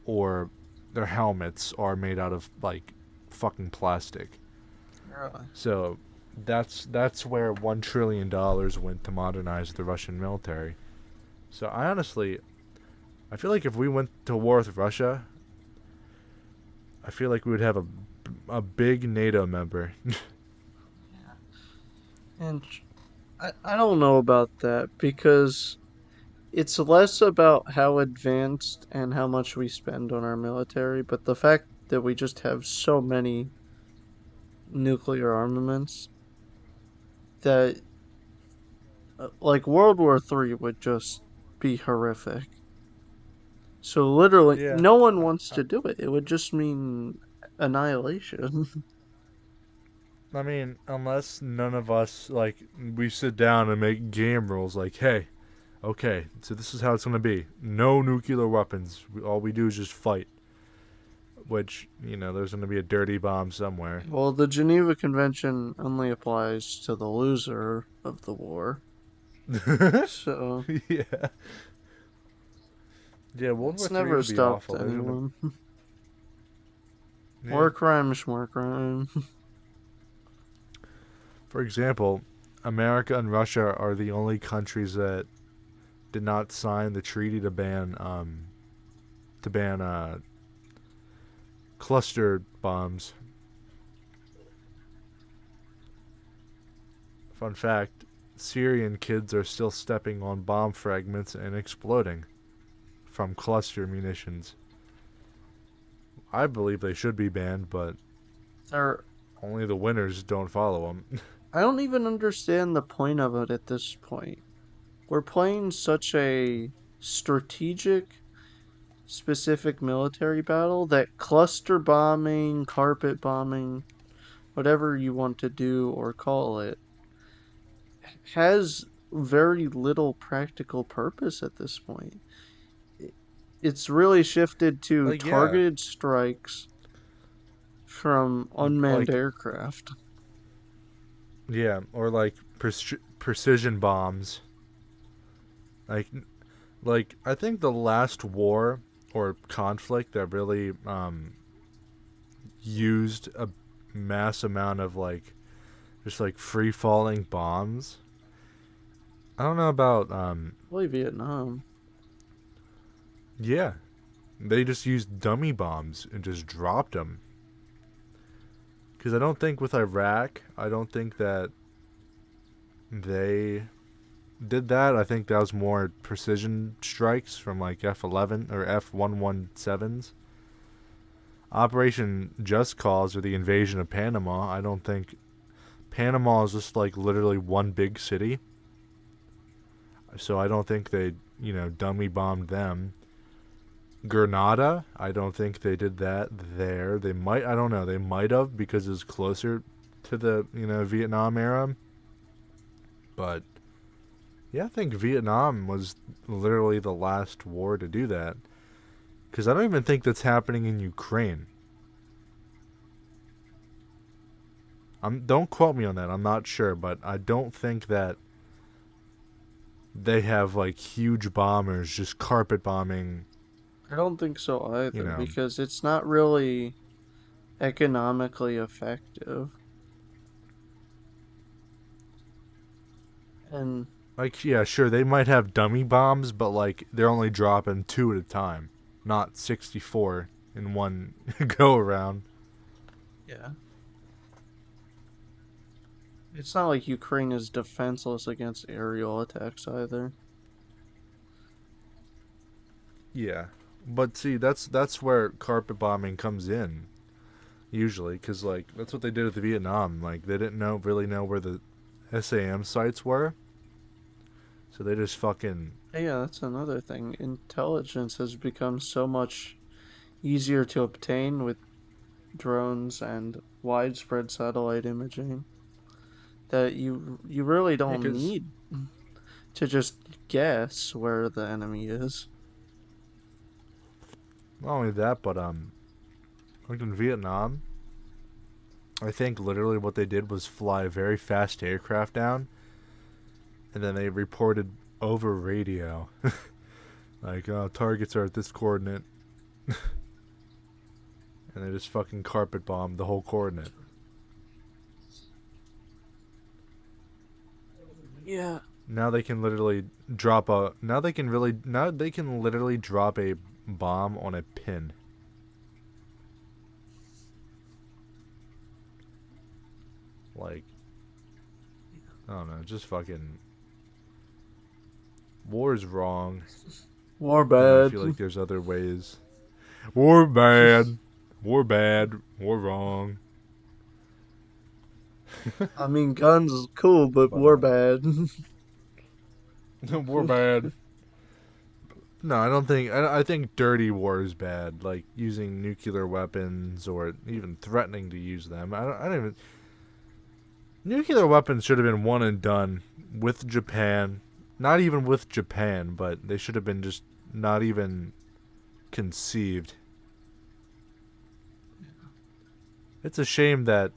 or their helmets are made out of like fucking plastic. Really? So that's where $1 trillion went to modernize the Russian military. So I feel like if we went to war with Russia, I feel like we would have a big NATO member. And I don't know about that because it's less about how advanced and how much we spend on our military, but the fact that we just have so many nuclear armaments that, like, World War III would just be horrific. So, literally, Yeah. no one wants to do it. It would just mean annihilation. I mean, unless none of us like we sit down and make game rules like, hey, okay, so this is how it's gonna be. No nuclear weapons. All we do is just fight. Which there's gonna be a dirty bomb somewhere. Well, the Geneva Convention only applies to the loser of the war. So, Yeah. Yeah, World War it's Three never would be stopped awful. There's gonna anyone. yeah. More crimes, more crime. For example, America and Russia are the only countries that did not sign the treaty to ban cluster bombs. Fun fact: Syrian kids are still stepping on bomb fragments and exploding from cluster munitions. I believe they should be banned, but Or only the winners don't follow them. I don't even understand the point of it at this point. We're playing such a strategic, specific military battle that cluster bombing, carpet bombing, whatever you want to do or call it, has very little practical purpose at this point. It's really shifted to Like, yeah, targeted strikes from unmanned like, aircraft. yeah, or like precision bombs. Like, I think the last war or conflict that really used a mass amount of like just like free falling bombs. I don't know about Probably Vietnam. yeah, they just used dummy bombs and just dropped them. Because I don't think with Iraq, I don't think that they did that. I think that was more precision strikes from like F-11 or F-117s. Operation Just Cause or the invasion of Panama, I don't think Panama is just like literally one big city. So I don't think they, dummy bombed them. Grenada, I don't think they did that there. They might, I don't know, they might have because it was closer to the, Vietnam era. But yeah, I think Vietnam was literally the last war to do that. Because I don't even think that's happening in Ukraine. Don't quote me on that. I'm not sure, but I don't think that they have like huge bombers just carpet bombing. I don't think so You either know, because it's not really economically effective. And like yeah, sure they might have dummy bombs, but like they're only dropping 2 at a time, not 64 in one go around. yeah, it's not like Ukraine is defenseless against aerial attacks either. Yeah, but see, that's where carpet bombing comes in usually, because like that's what they did with Vietnam. Like they didn't really know where the SAM sites were, so they just fucking Yeah, that's another thing. Intelligence has become so much easier to obtain with drones and widespread satellite imaging that you really yeah, don't because need to just guess where the enemy is. not only that, but like in Vietnam, I think literally what they did was fly very fast aircraft down, and then they reported over radio, like targets are at this coordinate, and they just fucking carpet bombed the whole coordinate. Yeah. Now they can literally drop a. Now they can literally drop a bomb on a pin. Like I don't know, just fucking war is wrong, War and I bad. feel like there's other ways. War bad, war bad, war wrong. I mean, guns is cool, but But war bad. war bad. No, I don't think. I think dirty war is bad, like using nuclear weapons or even threatening to use them. I don't even. Nuclear weapons should have been one and done with Japan. Not even with Japan, but they should have been just not even conceived. It's a shame that,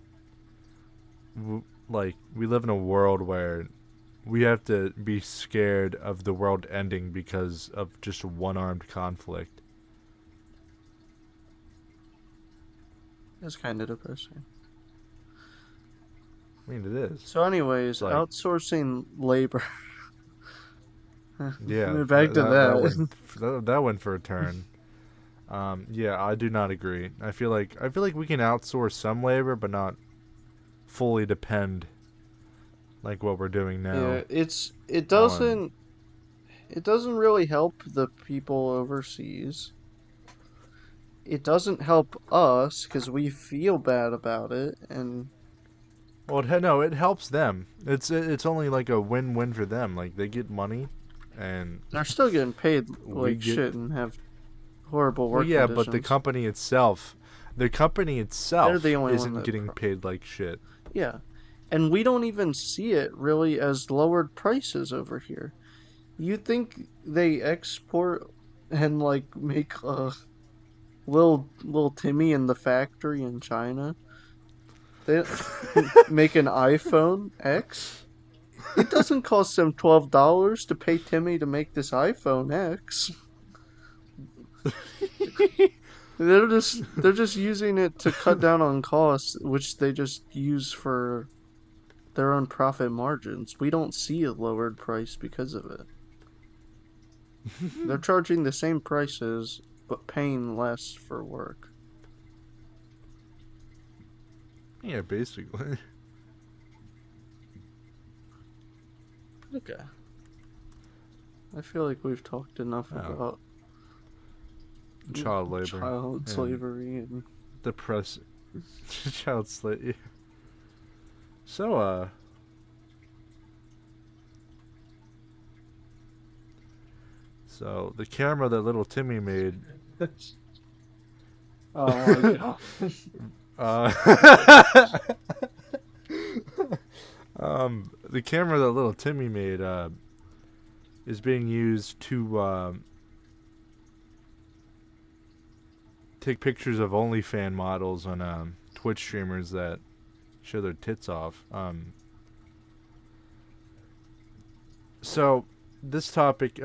like, we live in a world where we have to be scared of the world ending because of just one armed conflict. It's kind of depressing. I mean, it is. So, anyways, It's like, outsourcing labor. yeah, Back to that. that went for a turn. Yeah, I do not agree. I feel like we can outsource some labor, but not fully depend like what we're doing now Yeah, it on. doesn't really help the people overseas. It doesn't help us because we feel bad about it, and Well, no, it helps them. It's only like a win-win for them. Like they get money, and they're still getting paid we like get. shit and have horrible Well, work yeah, but conditions. the company They're the itself only one isn't that, getting paid like shit. yeah. And we don't even see it really as lowered prices over here. You think they export and like make little Timmy in the factory in China? They make an iPhone X. It doesn't cost them $12 to pay Timmy to make this iPhone X. They're just using it to cut down on costs, which they just use for their own profit margins. We don't see a lowered price because of it. They're charging the same prices but paying less for work. Yeah, basically. Okay. I feel like we've talked enough Oh, about child labor child and slavery and depress child slave. So so the camera that little Timmy made Oh my god. Uh, the camera that little Timmy made is being used to take pictures of OnlyFans models on Twitch streamers that show their tits off. So this topic,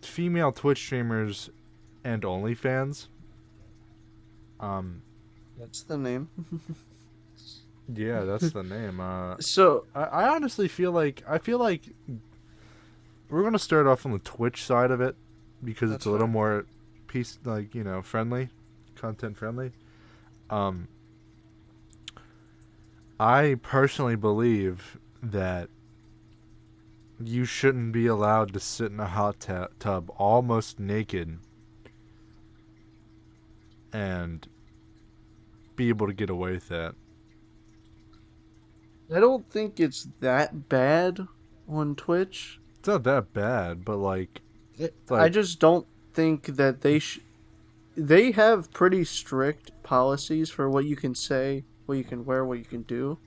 female Twitch streamers and OnlyFans. Um, That's the name. yeah, that's the name. So I honestly feel like we're gonna start off on the Twitch side of it because it's that's a little fair. more friendly, content friendly. Um, I personally believe that you shouldn't be allowed to sit in a hot tub almost naked and be able to get away with that. I don't think it's that bad on Twitch. It's not that bad, but it's I like, just don't think that they have pretty strict policies for what you can say, what you can wear, what you can do,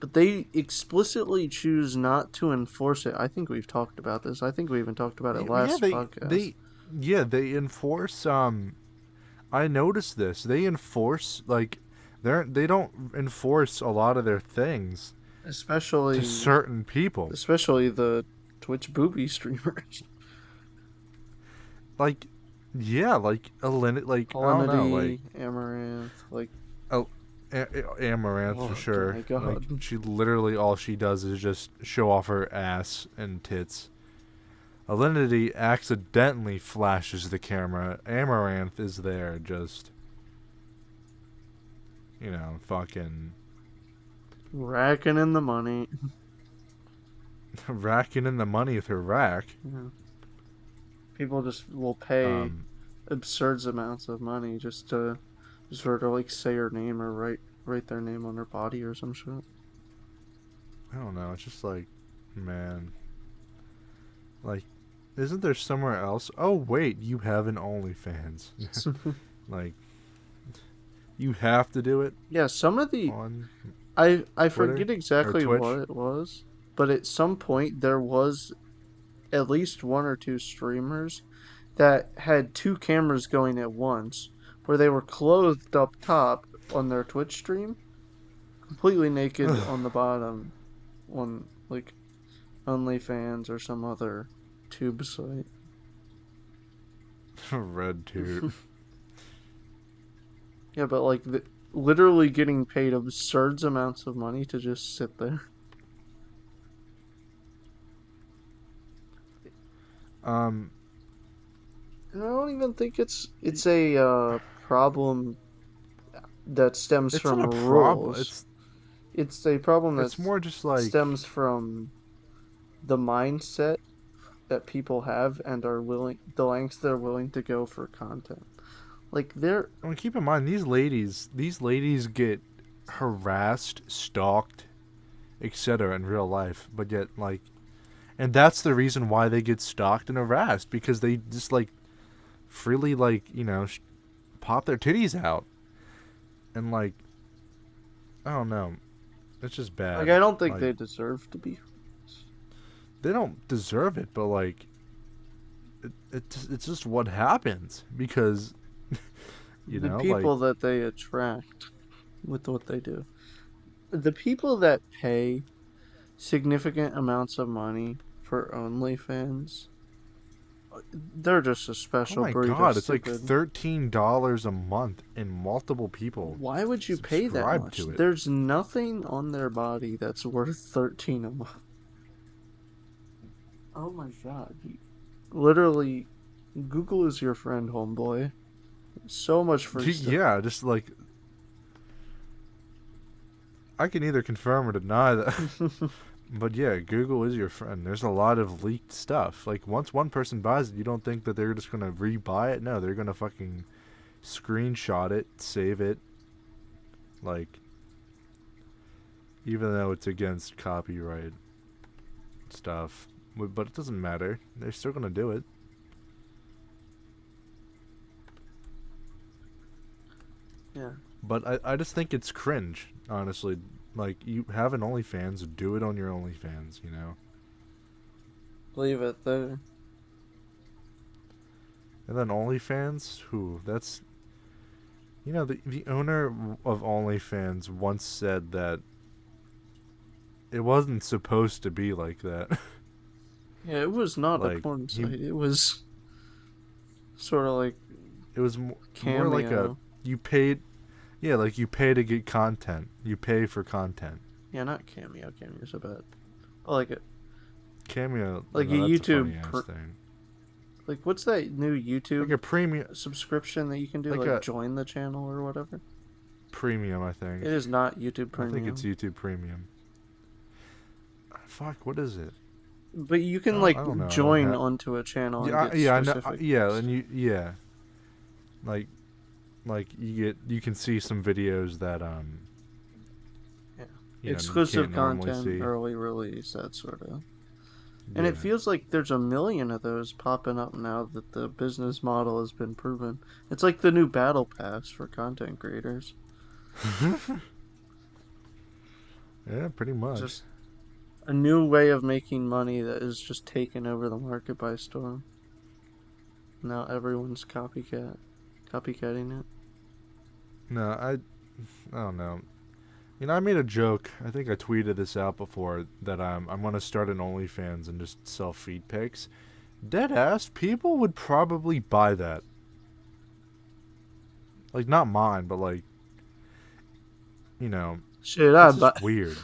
but they explicitly choose not to enforce it. I think we've talked about this. I think we even talked about it yeah, last podcast. they enforce. I noticed this. They enforce they don't enforce a lot of their things to Especially certain people. especially the Twitch booby streamers. Like, yeah, like a limit. Like I don't know, like Alinity, Amaranth, like a, Amaranth for oh sure. my Like god. she literally all she does is just show off her ass and tits. Alinity accidentally flashes the camera. Amaranth is there just, fucking Racking in the money. racking in the money with her rack. Yeah. People just will pay Um, absurd amounts of money just for her to like say her name or write their name on her body or some shit. I don't know. It's just like, man, like, isn't there somewhere else? Oh wait, you have an OnlyFans. Like, you have to do it Yeah, some of the on I Twitter forget or exactly what Twitch. it was, but at some point there was at least one or two streamers that had two cameras going at once, where they were clothed up top on their Twitch stream, completely naked on the bottom, on like OnlyFans or some other tube site. Red tube. Yeah, but like literally getting paid absurd amounts of money to just sit there. Um, And I don't even think it's a problem that stems it's not from a problem. rules. It's a problem that It's more just like, stems from the mindset that people have and are willing the lengths they're willing to go for content. Like they're I mean, keep in mind these ladies get harassed, stalked, etc. in real life, but yet and that's the reason why they get stalked and harassed because they just freely pop their titties out and I don't know, it's just like bad. I don't think Like they deserve to be. they don't deserve it, but it's just what happens because you The know like people that they attract with what they do. The people that pay significant amounts of money for OnlyFans, they're just a oh special my breed of god, it's like stupid. $13 a month and multiple people Why would you pay that subscribe much? to it. There's nothing on their body that's worth 13 a month. Oh my god. Literally, Google is your friend, homeboy. So much free stuff. Yeah, just I can either confirm or deny that. But yeah, Google is your friend. There's a lot of leaked stuff. Like once one person buys it, you don't think that they're just gonna rebuy it. No, they're gonna fucking screenshot it, save it. Like, even though it's against copyright stuff, but it doesn't matter. They're still gonna do it. Yeah, But I just think it's cringe, honestly. Like, you have an OnlyFans, do it on your OnlyFans, you know? leave it there. And then OnlyFans, who? That's, you know, the owner of OnlyFans once said that it wasn't supposed to be like that. Yeah, it was not a Like, porn he, site. It was sort of like it was more like a, Cameo. you paid, yeah, like you pay to get content. You pay for content. Yeah, not Cameo. Cameo's a bit. But like a Cameo, like a that's a YouTube funny ass thing. like what's that new Like YouTube a premium, subscription that you can do? like Like a join the channel or whatever. premium, I think. It is not YouTube I think it's Premium, YouTube Premium. Fuck, what is it? but you can like I don't know. I don't join have. onto a channel and get Yeah, I know. specific. Yeah, and yeah, like, you can see some videos that Yeah, you can't exclusive normally content, see. early release, that sort of. And it Yeah. feels like there's a million of those popping up now that the business model has been proven. It's like the new battle pass for content creators. Yeah, pretty much. Just a new way of making money that is just taking over the market by storm. Now everyone's copycatting it. No, I don't know. You know, I made a joke. I think I tweeted this out before that I'm gonna start an OnlyFans and just sell feed pics. Dead ass, people would probably buy that. Like, not mine, but like, you know, Shit, it's I just weird.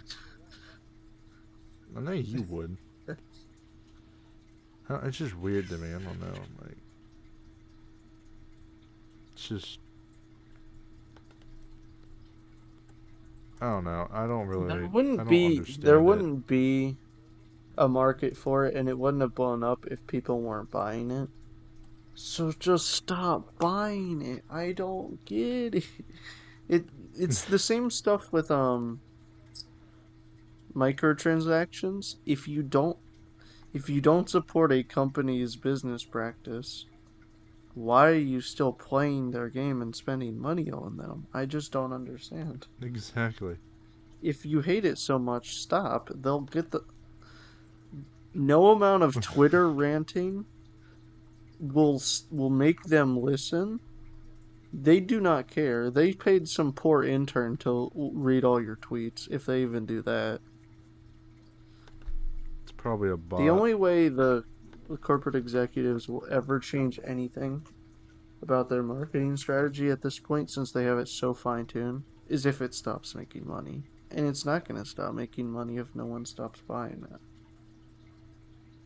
I know you would. It's just weird to me. I don't know. Like, it's just, I don't know. I don't there understand it. wouldn't be a market for it, and it wouldn't have blown up if people weren't buying it. So just stop buying it. I don't get it. It's the same stuff with microtransactions. If you don't support a company's business practice, why are you still playing their game and spending money on them? I just don't understand. Exactly. If you hate it so much, stop. They'll get the no amount of Twitter ranting will make them listen. They do not care. They paid some poor intern to read all your tweets, if they even do that. It's probably a The bot. only way the corporate executives will ever change anything about their marketing strategy at this point, since they have it so fine tuned, is if it stops making money. And it's not going to stop making money if no one stops buying it.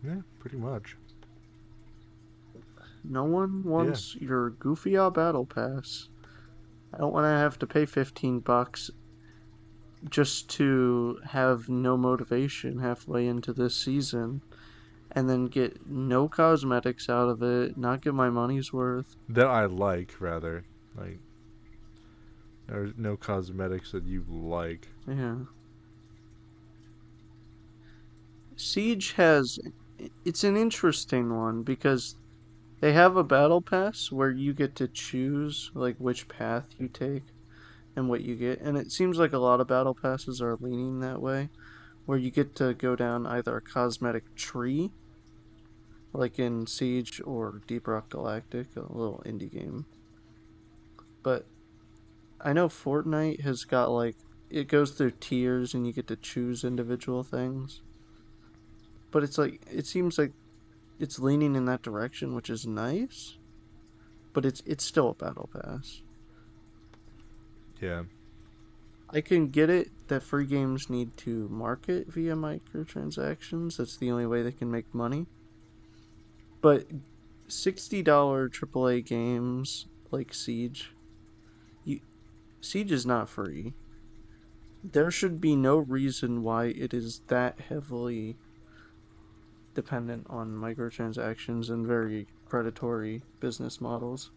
Yeah, pretty much. No one Yeah. wants your goofy battle pass. I don't want to have to pay $15 just to have no motivation halfway into this season and then get no cosmetics out of it, not get my money's worth. That I like, rather. Like, there's no cosmetics that you like. Yeah. Siege has. It's an interesting one because they have a battle pass where you get to choose like which path you take and what you get, and it seems like a lot of battle passes are leaning that way, where you get to go down either a cosmetic tree, like in Siege or Deep Rock Galactic, a little indie game. But I know Fortnite has got like it goes through tiers and you get to choose individual things. But it's like it seems like it's leaning in that direction, which is nice. But it's still a battle pass. Yeah. I can get it that free games need to market via microtransactions. That's the only way they can make money. But $60 AAA games like Siege, you, Siege is not free. There should be no reason why it is that heavily dependent on microtransactions and very predatory business models.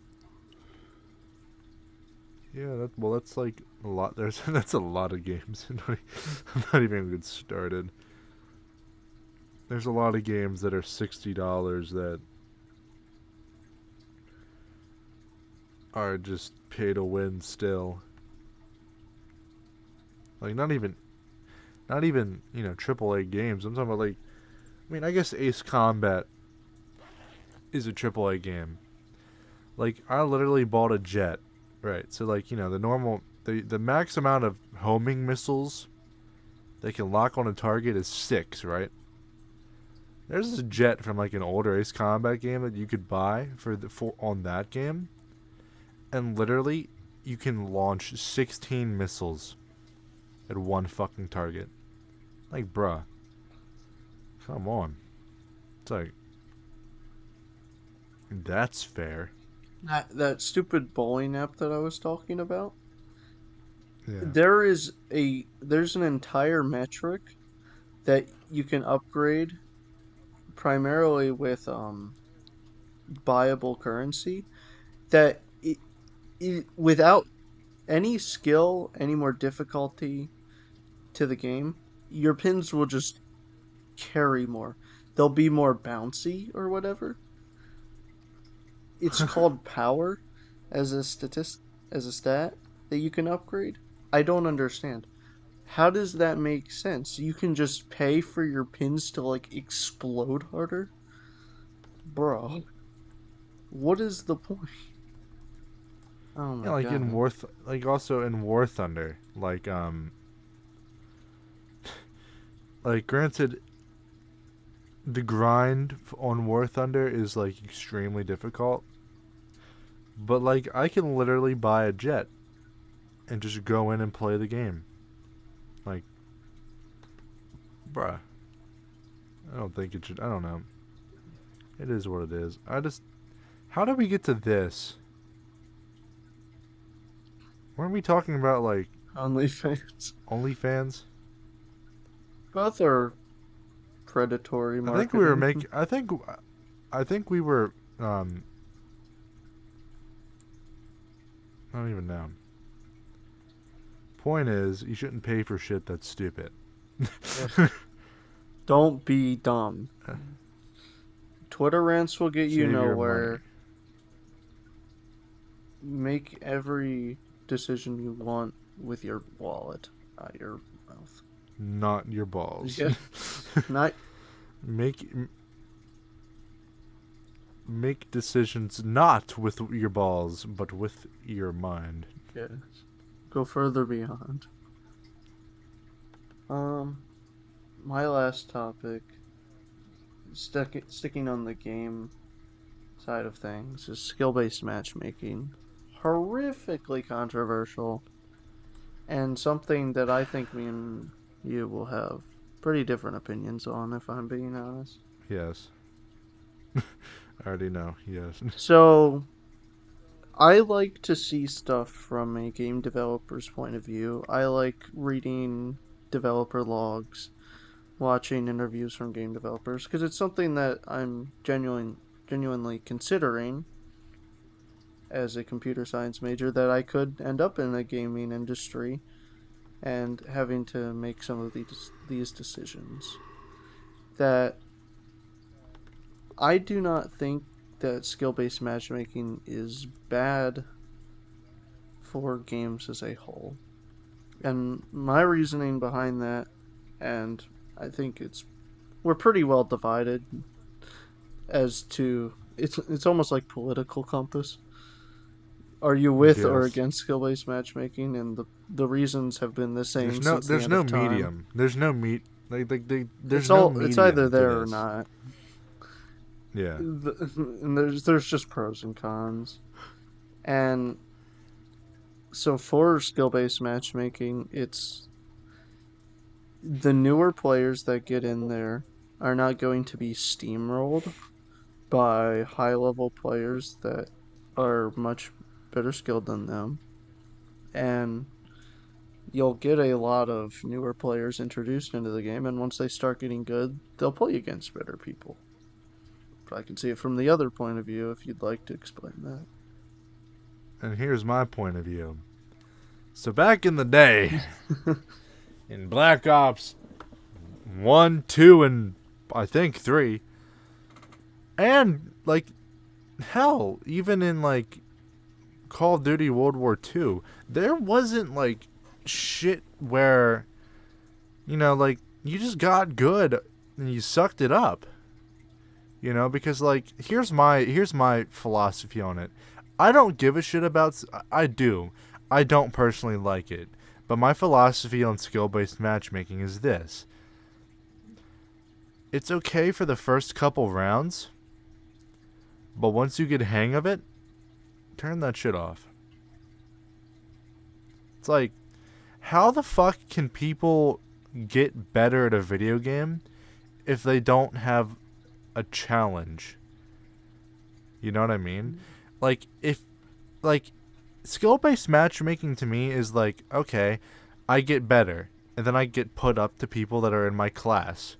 Yeah, that's like a lot. There's that's a lot of games. I'm not even gonna get started. There's a lot of games that are $60 that are just pay to win still. Like not even AAA games. I'm talking about like, I mean, I guess Ace Combat is a AAA game. Like I literally bought a jet, right? So like the max amount of homing missiles they can lock on a target is 6, right? There's this jet from like an older Ace Combat game that you could buy for on that game, and literally you can launch 16 missiles at one fucking target. Like, bruh, come on. It's like that's fair. That stupid bowling app that I was talking about. Yeah. There's an entire metric that you can upgrade primarily with buyable currency that without any skill, any more difficulty to the game, your pins will just carry more. They'll be more bouncy or whatever. It's called power as a as a stat that you can upgrade. I don't understand. How does that make sense? You can just pay for your pins to like explode harder? Bro, what is the point? Oh Yeah, my like in god. like also in War Thunder, like granted, the grind on War Thunder is like extremely difficult, but like I can literally buy a jet and just go in and play the game. Like, bruh, I don't think it should. I don't know. It is what it is. How did we get to this? Weren't we talking about like OnlyFans. OnlyFans? Both are predatory I think we were marketing. making. I think we were. I don't even know. Point is, you shouldn't pay for shit that's stupid. Don't be dumb. Twitter rants will get you Save your money, nowhere. Make every decision you want with your wallet, not your mouth. not your balls. Yeah, not make make decisions not with your balls, but with your mind. yeah. Go further beyond. Um, my last topic, sticking on the game side of things, is skill-based matchmaking. Horrifically controversial, and something that I think me and you will have pretty different opinions on, if I'm being honest. Yes. I already know. Yes. So, I like to see stuff from a game developer's point of view. I like reading developer logs, watching interviews from game developers, because it's something that I'm genuinely considering as a computer science major, that I could end up in a gaming industry and having to make some of these decisions. That I do not think that skill based matchmaking is bad for games as a whole. And my reasoning behind that, and I think we're pretty well divided as to it's almost like political compass. Are you with or Yes. against skill based matchmaking? And the reasons have been the same since the There's end no of time. medium. There's no meat. There's no It's either medium to there or this. not. Yeah. And there's just pros and cons. And so for skill based matchmaking, it's the newer players that get in there are not going to be steamrolled by high level players that are much better skilled than them. And you'll get a lot of newer players introduced into the game, and once they start getting good, they'll play against better people. But I can see it from the other point of view if you'd like to explain that. And here's my point of view. So back in the day, in Black Ops 1, 2, and I think 3, and like hell, even in like Call of Duty World War II, there wasn't like shit where, like you just got good and you sucked it up. Because like here's my philosophy on it. I don't give a shit about I do. I don't personally like it. But my philosophy on skill-based matchmaking is this. It's okay for the first couple rounds, but once you get a hang of it, turn that shit off. It's like, how the fuck can people get better at a video game if they don't have a challenge? You know what I mean? Like, if, like, skill-based matchmaking to me is like, okay, I get better, and then I get put up to people that are in my class,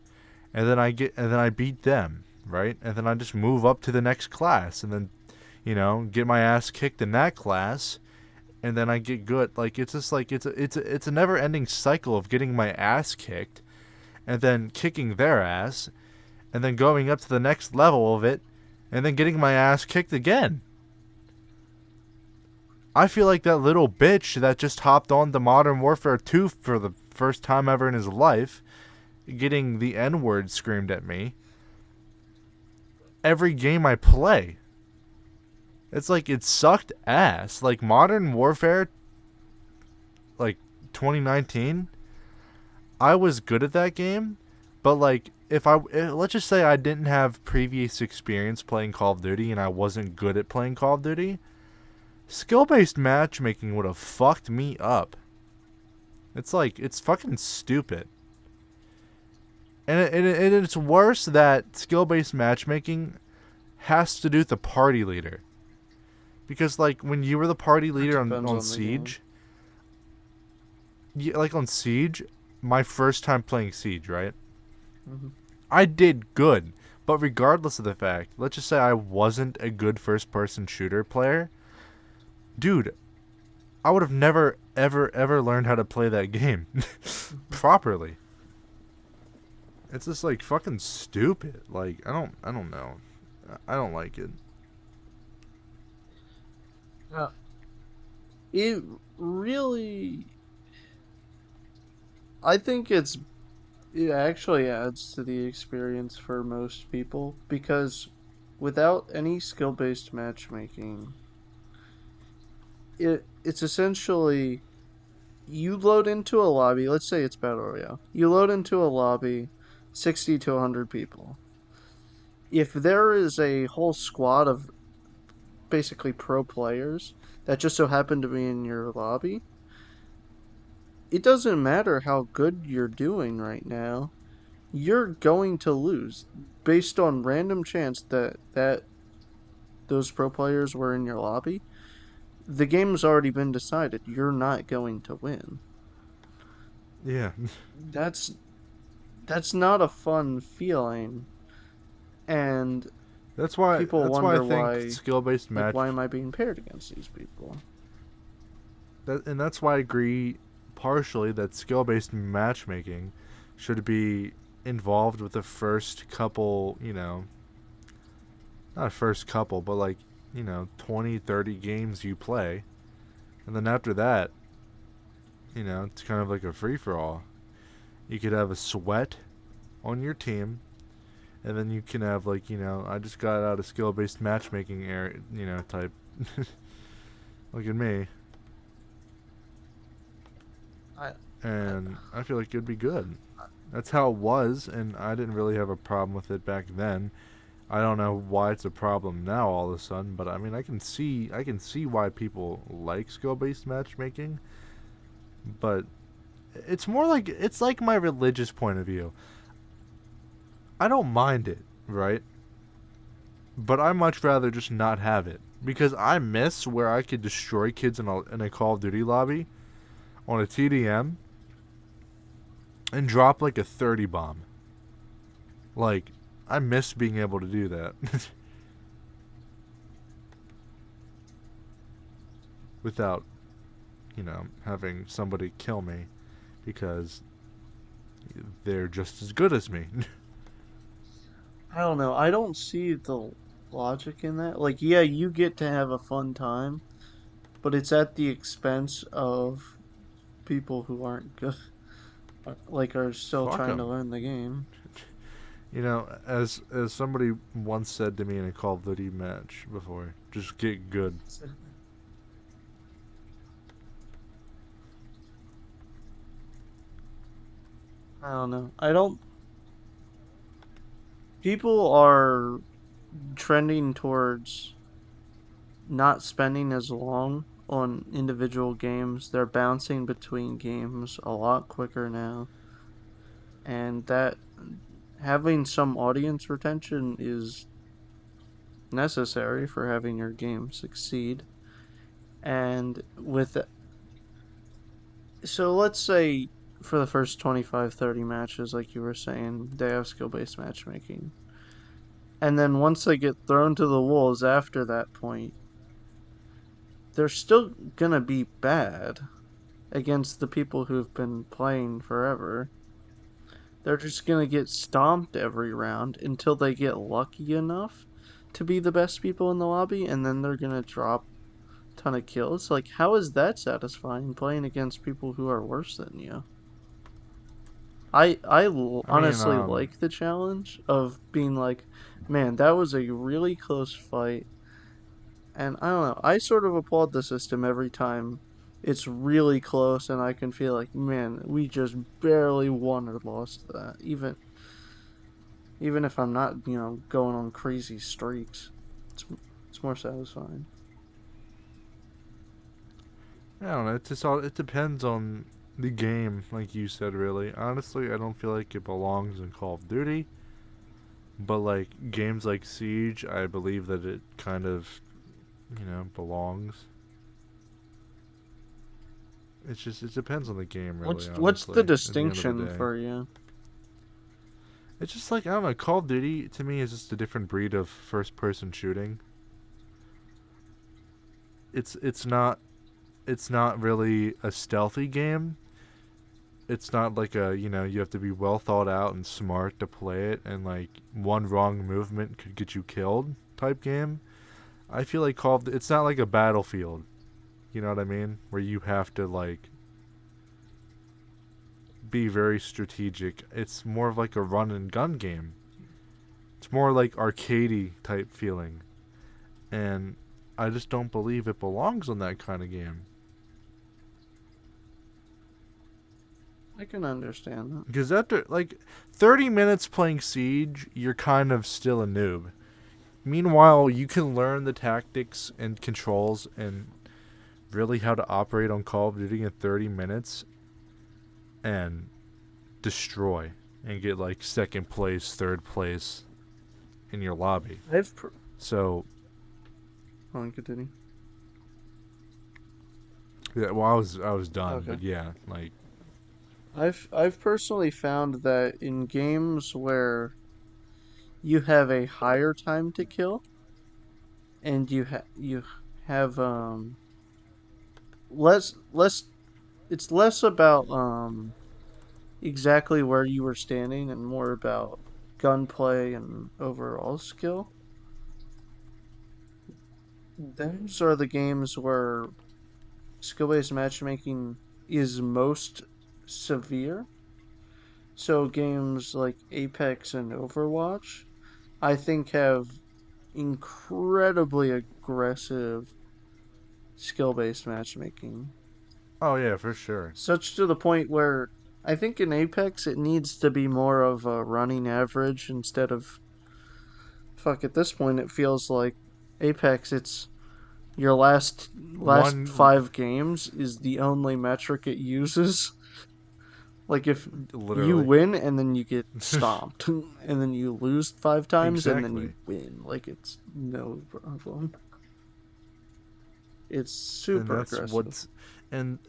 and then I beat them, right? And then I just move up to the next class, and then, get my ass kicked in that class, and then I get good. Like, it's just like it's a never-ending cycle of getting my ass kicked, and then kicking their ass, and then going up to the next level of it, and then getting my ass kicked again. I feel like that little bitch that just hopped on the Modern Warfare 2 for the first time ever in his life, getting the N-word screamed at me every game I play. It's like it sucked ass. Like Modern Warfare, like 2019, I was good at that game, but like let's just say I didn't have previous experience playing Call of Duty and I wasn't good at playing Call of Duty, skill-based matchmaking would have fucked me up. It's like, it's fucking stupid. And it's worse that skill-based matchmaking has to do with the party leader. Because, like, when you were the party leader on Siege, like on Siege, my first time playing Siege, right? Mm-hmm. I did good. But regardless of the fact, let's just say I wasn't a good first-person shooter player, dude, I would have never, ever, ever learned how to play that game properly. It's just like fucking stupid. Like I don't know. I don't like it. Yeah. It really, I think it actually adds to the experience for most people because without any skill-based matchmaking, it's essentially you load into a lobby, let's say it's Battle Royale. You load into a lobby 60 to 100 people. If there is a whole squad of basically pro players that just so happen to be in your lobby, it doesn't matter how good you're doing right now. You're going to lose based on random chance that those pro players were in your lobby. The game's already been decided. You're not going to win. Yeah. That's that's not a fun feeling, and people That's why I wonder think why, skill based like, match why am I being paired against these people? and that's why I agree partially that skill based matchmaking should be involved with the first couple, not first couple, but like, 20, 30 games you play. And then after that, it's kind of like a free for all. You could have a sweat on your team, and then you can have like, I just got out of skill based matchmaking area, type. Look at me. I, And I feel like it'd be good. That's how it was, and I didn't really have a problem with it back then. I don't know why it's a problem now all of a sudden, but I mean I can see why people like skill based matchmaking. But it's like my religious point of view. I don't mind it, right? But I much rather just not have it because I miss where I could destroy kids in a Call of Duty lobby on a TDM and drop like a 30 bomb. Like, I miss being able to do that. Without, having somebody kill me because they're just as good as me. I don't know. I don't see the logic in that. Like, yeah, you get to have a fun time, but it's at the expense of people who aren't good, like are still Fuck trying to them. learn the game. You know, as somebody once said to me in a Call of Duty match before, just get good. I don't know. I don't. People are trending towards not spending as long on individual games. They're bouncing between games a lot quicker now, and that having some audience retention is necessary for having your game succeed. And with so let's say for the first 25, 30 matches, like you were saying, they have skill based matchmaking. And then once they get thrown to the wolves after that point, they're still gonna be bad against the people who've been playing forever. They're just gonna get stomped every round until they get lucky enough to be the best people in the lobby, and then they're gonna drop a ton of kills. Like, how is that satisfying playing against people who are worse than you? I mean, honestly like the challenge of being like, man, that was a really close fight. And I don't know, I sort of applaud the system every time it's really close and I can feel like, man, we just barely won or lost that. Even if I'm not, going on crazy streaks. It's it's more satisfying. I don't know. It depends on the game, like you said. Really, honestly, I don't feel like it belongs in Call of Duty. But like games like Siege, I believe that it kind of, belongs. It depends on the game, really. What's the Honestly, at the end of the distinction day, for you? it's just like I don't know. Call of Duty to me is just a different breed of first-person shooting. It's not really a stealthy game. It's not like you have to be well thought out and smart to play it, and like one wrong movement could get you killed type game. I feel like it's not like a Battlefield. You know what I mean? Where you have to like be very strategic. It's more of like a run and gun game. It's more like arcadey type feeling, and I just don't believe it belongs on that kind of game. I can understand that. Because after like 30 minutes playing Siege, you're kind of still a noob. Meanwhile, you can learn the tactics and controls and really how to operate on Call of Duty in 30 minutes and destroy and get like second place, third place in your lobby. I've So, continue. yeah, well, I was done, Okay. but yeah, like I've personally found that in games where you have a higher time to kill and you have less it's less about exactly where you were standing and more about gunplay and overall skill. Those are the games where skill-based matchmaking is most severe. So games like Apex and Overwatch, I think, have incredibly aggressive skill-based matchmaking. oh yeah, for sure. Such to the point where I think in Apex it needs to be more of a running average instead of fuck at this point it feels like Apex it's your last One 5 games is the only metric it uses. Like if you literally. win and then you get stomped, and then you lose 5 times and then you Exactly. win, like it's no problem. It's And super that's aggressive. what's and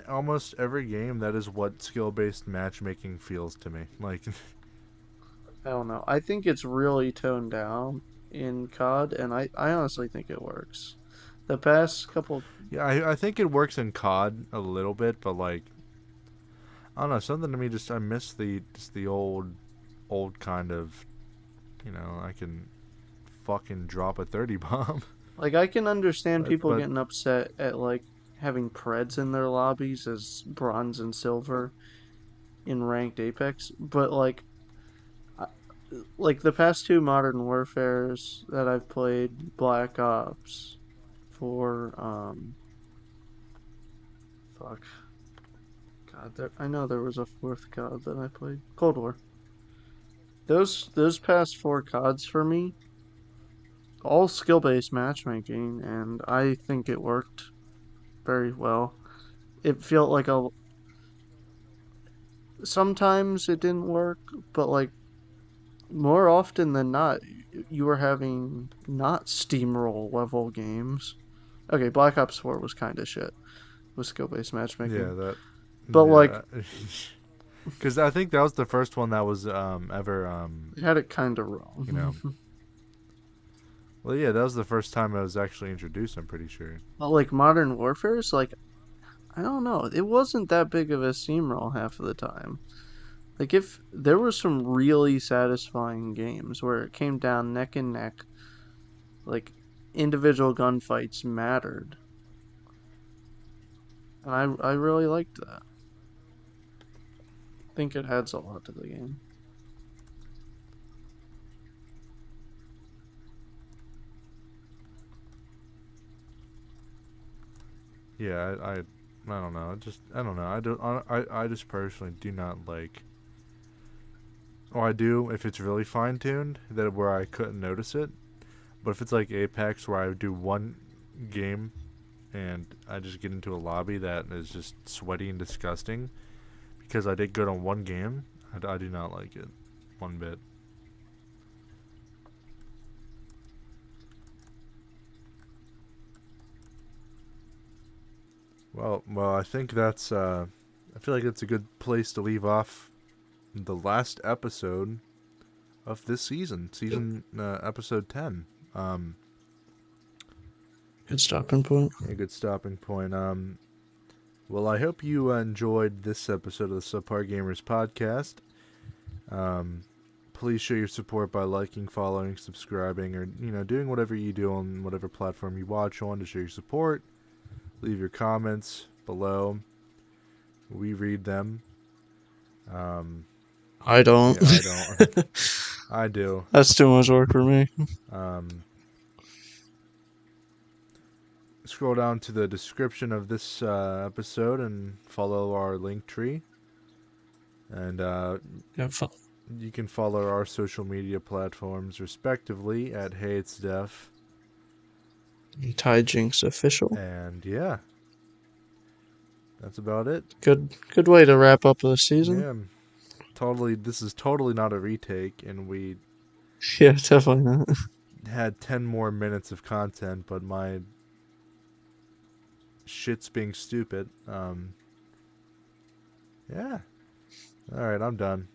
almost every game that is what skill-based matchmaking feels to me. Like I don't know. I think it's really toned down in COD, and I honestly think it works. The past couple, yeah, I think it works in COD a little bit, but like I don't know, something to me just I miss the old kind of, I can fucking drop a 30 bomb. Like I can understand people But getting upset at like having Preds in their lobbies as bronze and silver in ranked Apex, but I- like the past two Modern Warfares that I've played, Black Ops, for fuck, God, I know there was a fourth COD that I played, Cold War. Those past four CODs for me, all skill based matchmaking, and I think it worked very well. It felt like a sometimes it didn't work, but like more often than not, you were having not steamroll level games. Okay, Black Ops 4 was kind of shit with skill based yeah, matchmaking, that but yeah, like because I think that was the first one that was ever it had it kind of you wrong. know. Well, yeah, that was the first time it was actually introduced. I'm pretty sure. But like Modern Warfare's, like I don't know, it wasn't that big of a steamroll half of the time. Like if there were some really satisfying games where it came down neck and neck, like individual gunfights mattered, and I really liked that. I think it adds a lot to the game. Yeah, I don't know. I don't know. I just personally do not like. Or I do if it's really fine tuned, that where I couldn't notice it. But if it's like Apex, where I do one game and I just get into a lobby that is just sweaty and disgusting because I did good on one game, I do not like it one bit. Well, I think that's. I feel like it's a good place to leave off the last episode of this season, episode 10. Um, Good stopping point. yeah, good stopping point. Well, I hope you enjoyed this episode of the Subpar Gamers podcast. Um, please show your support by liking, following, subscribing, or doing whatever you do on whatever platform you watch on to show your support. Leave your comments below. We read them. Um, I don't. yeah, I don't. I do. That's too much work for me. Um, Scroll down to the description of this episode and follow our link tree. And Yeah, you can follow our social media platforms respectively at Hey It's Def. Ty Jinx official. And yeah, that's about it. Good way to wrap up the season. Yeah, totally. This is totally not a retake, and we Yeah, definitely not. had 10 more minutes of content, but my shit's being stupid. Yeah. All right, I'm done.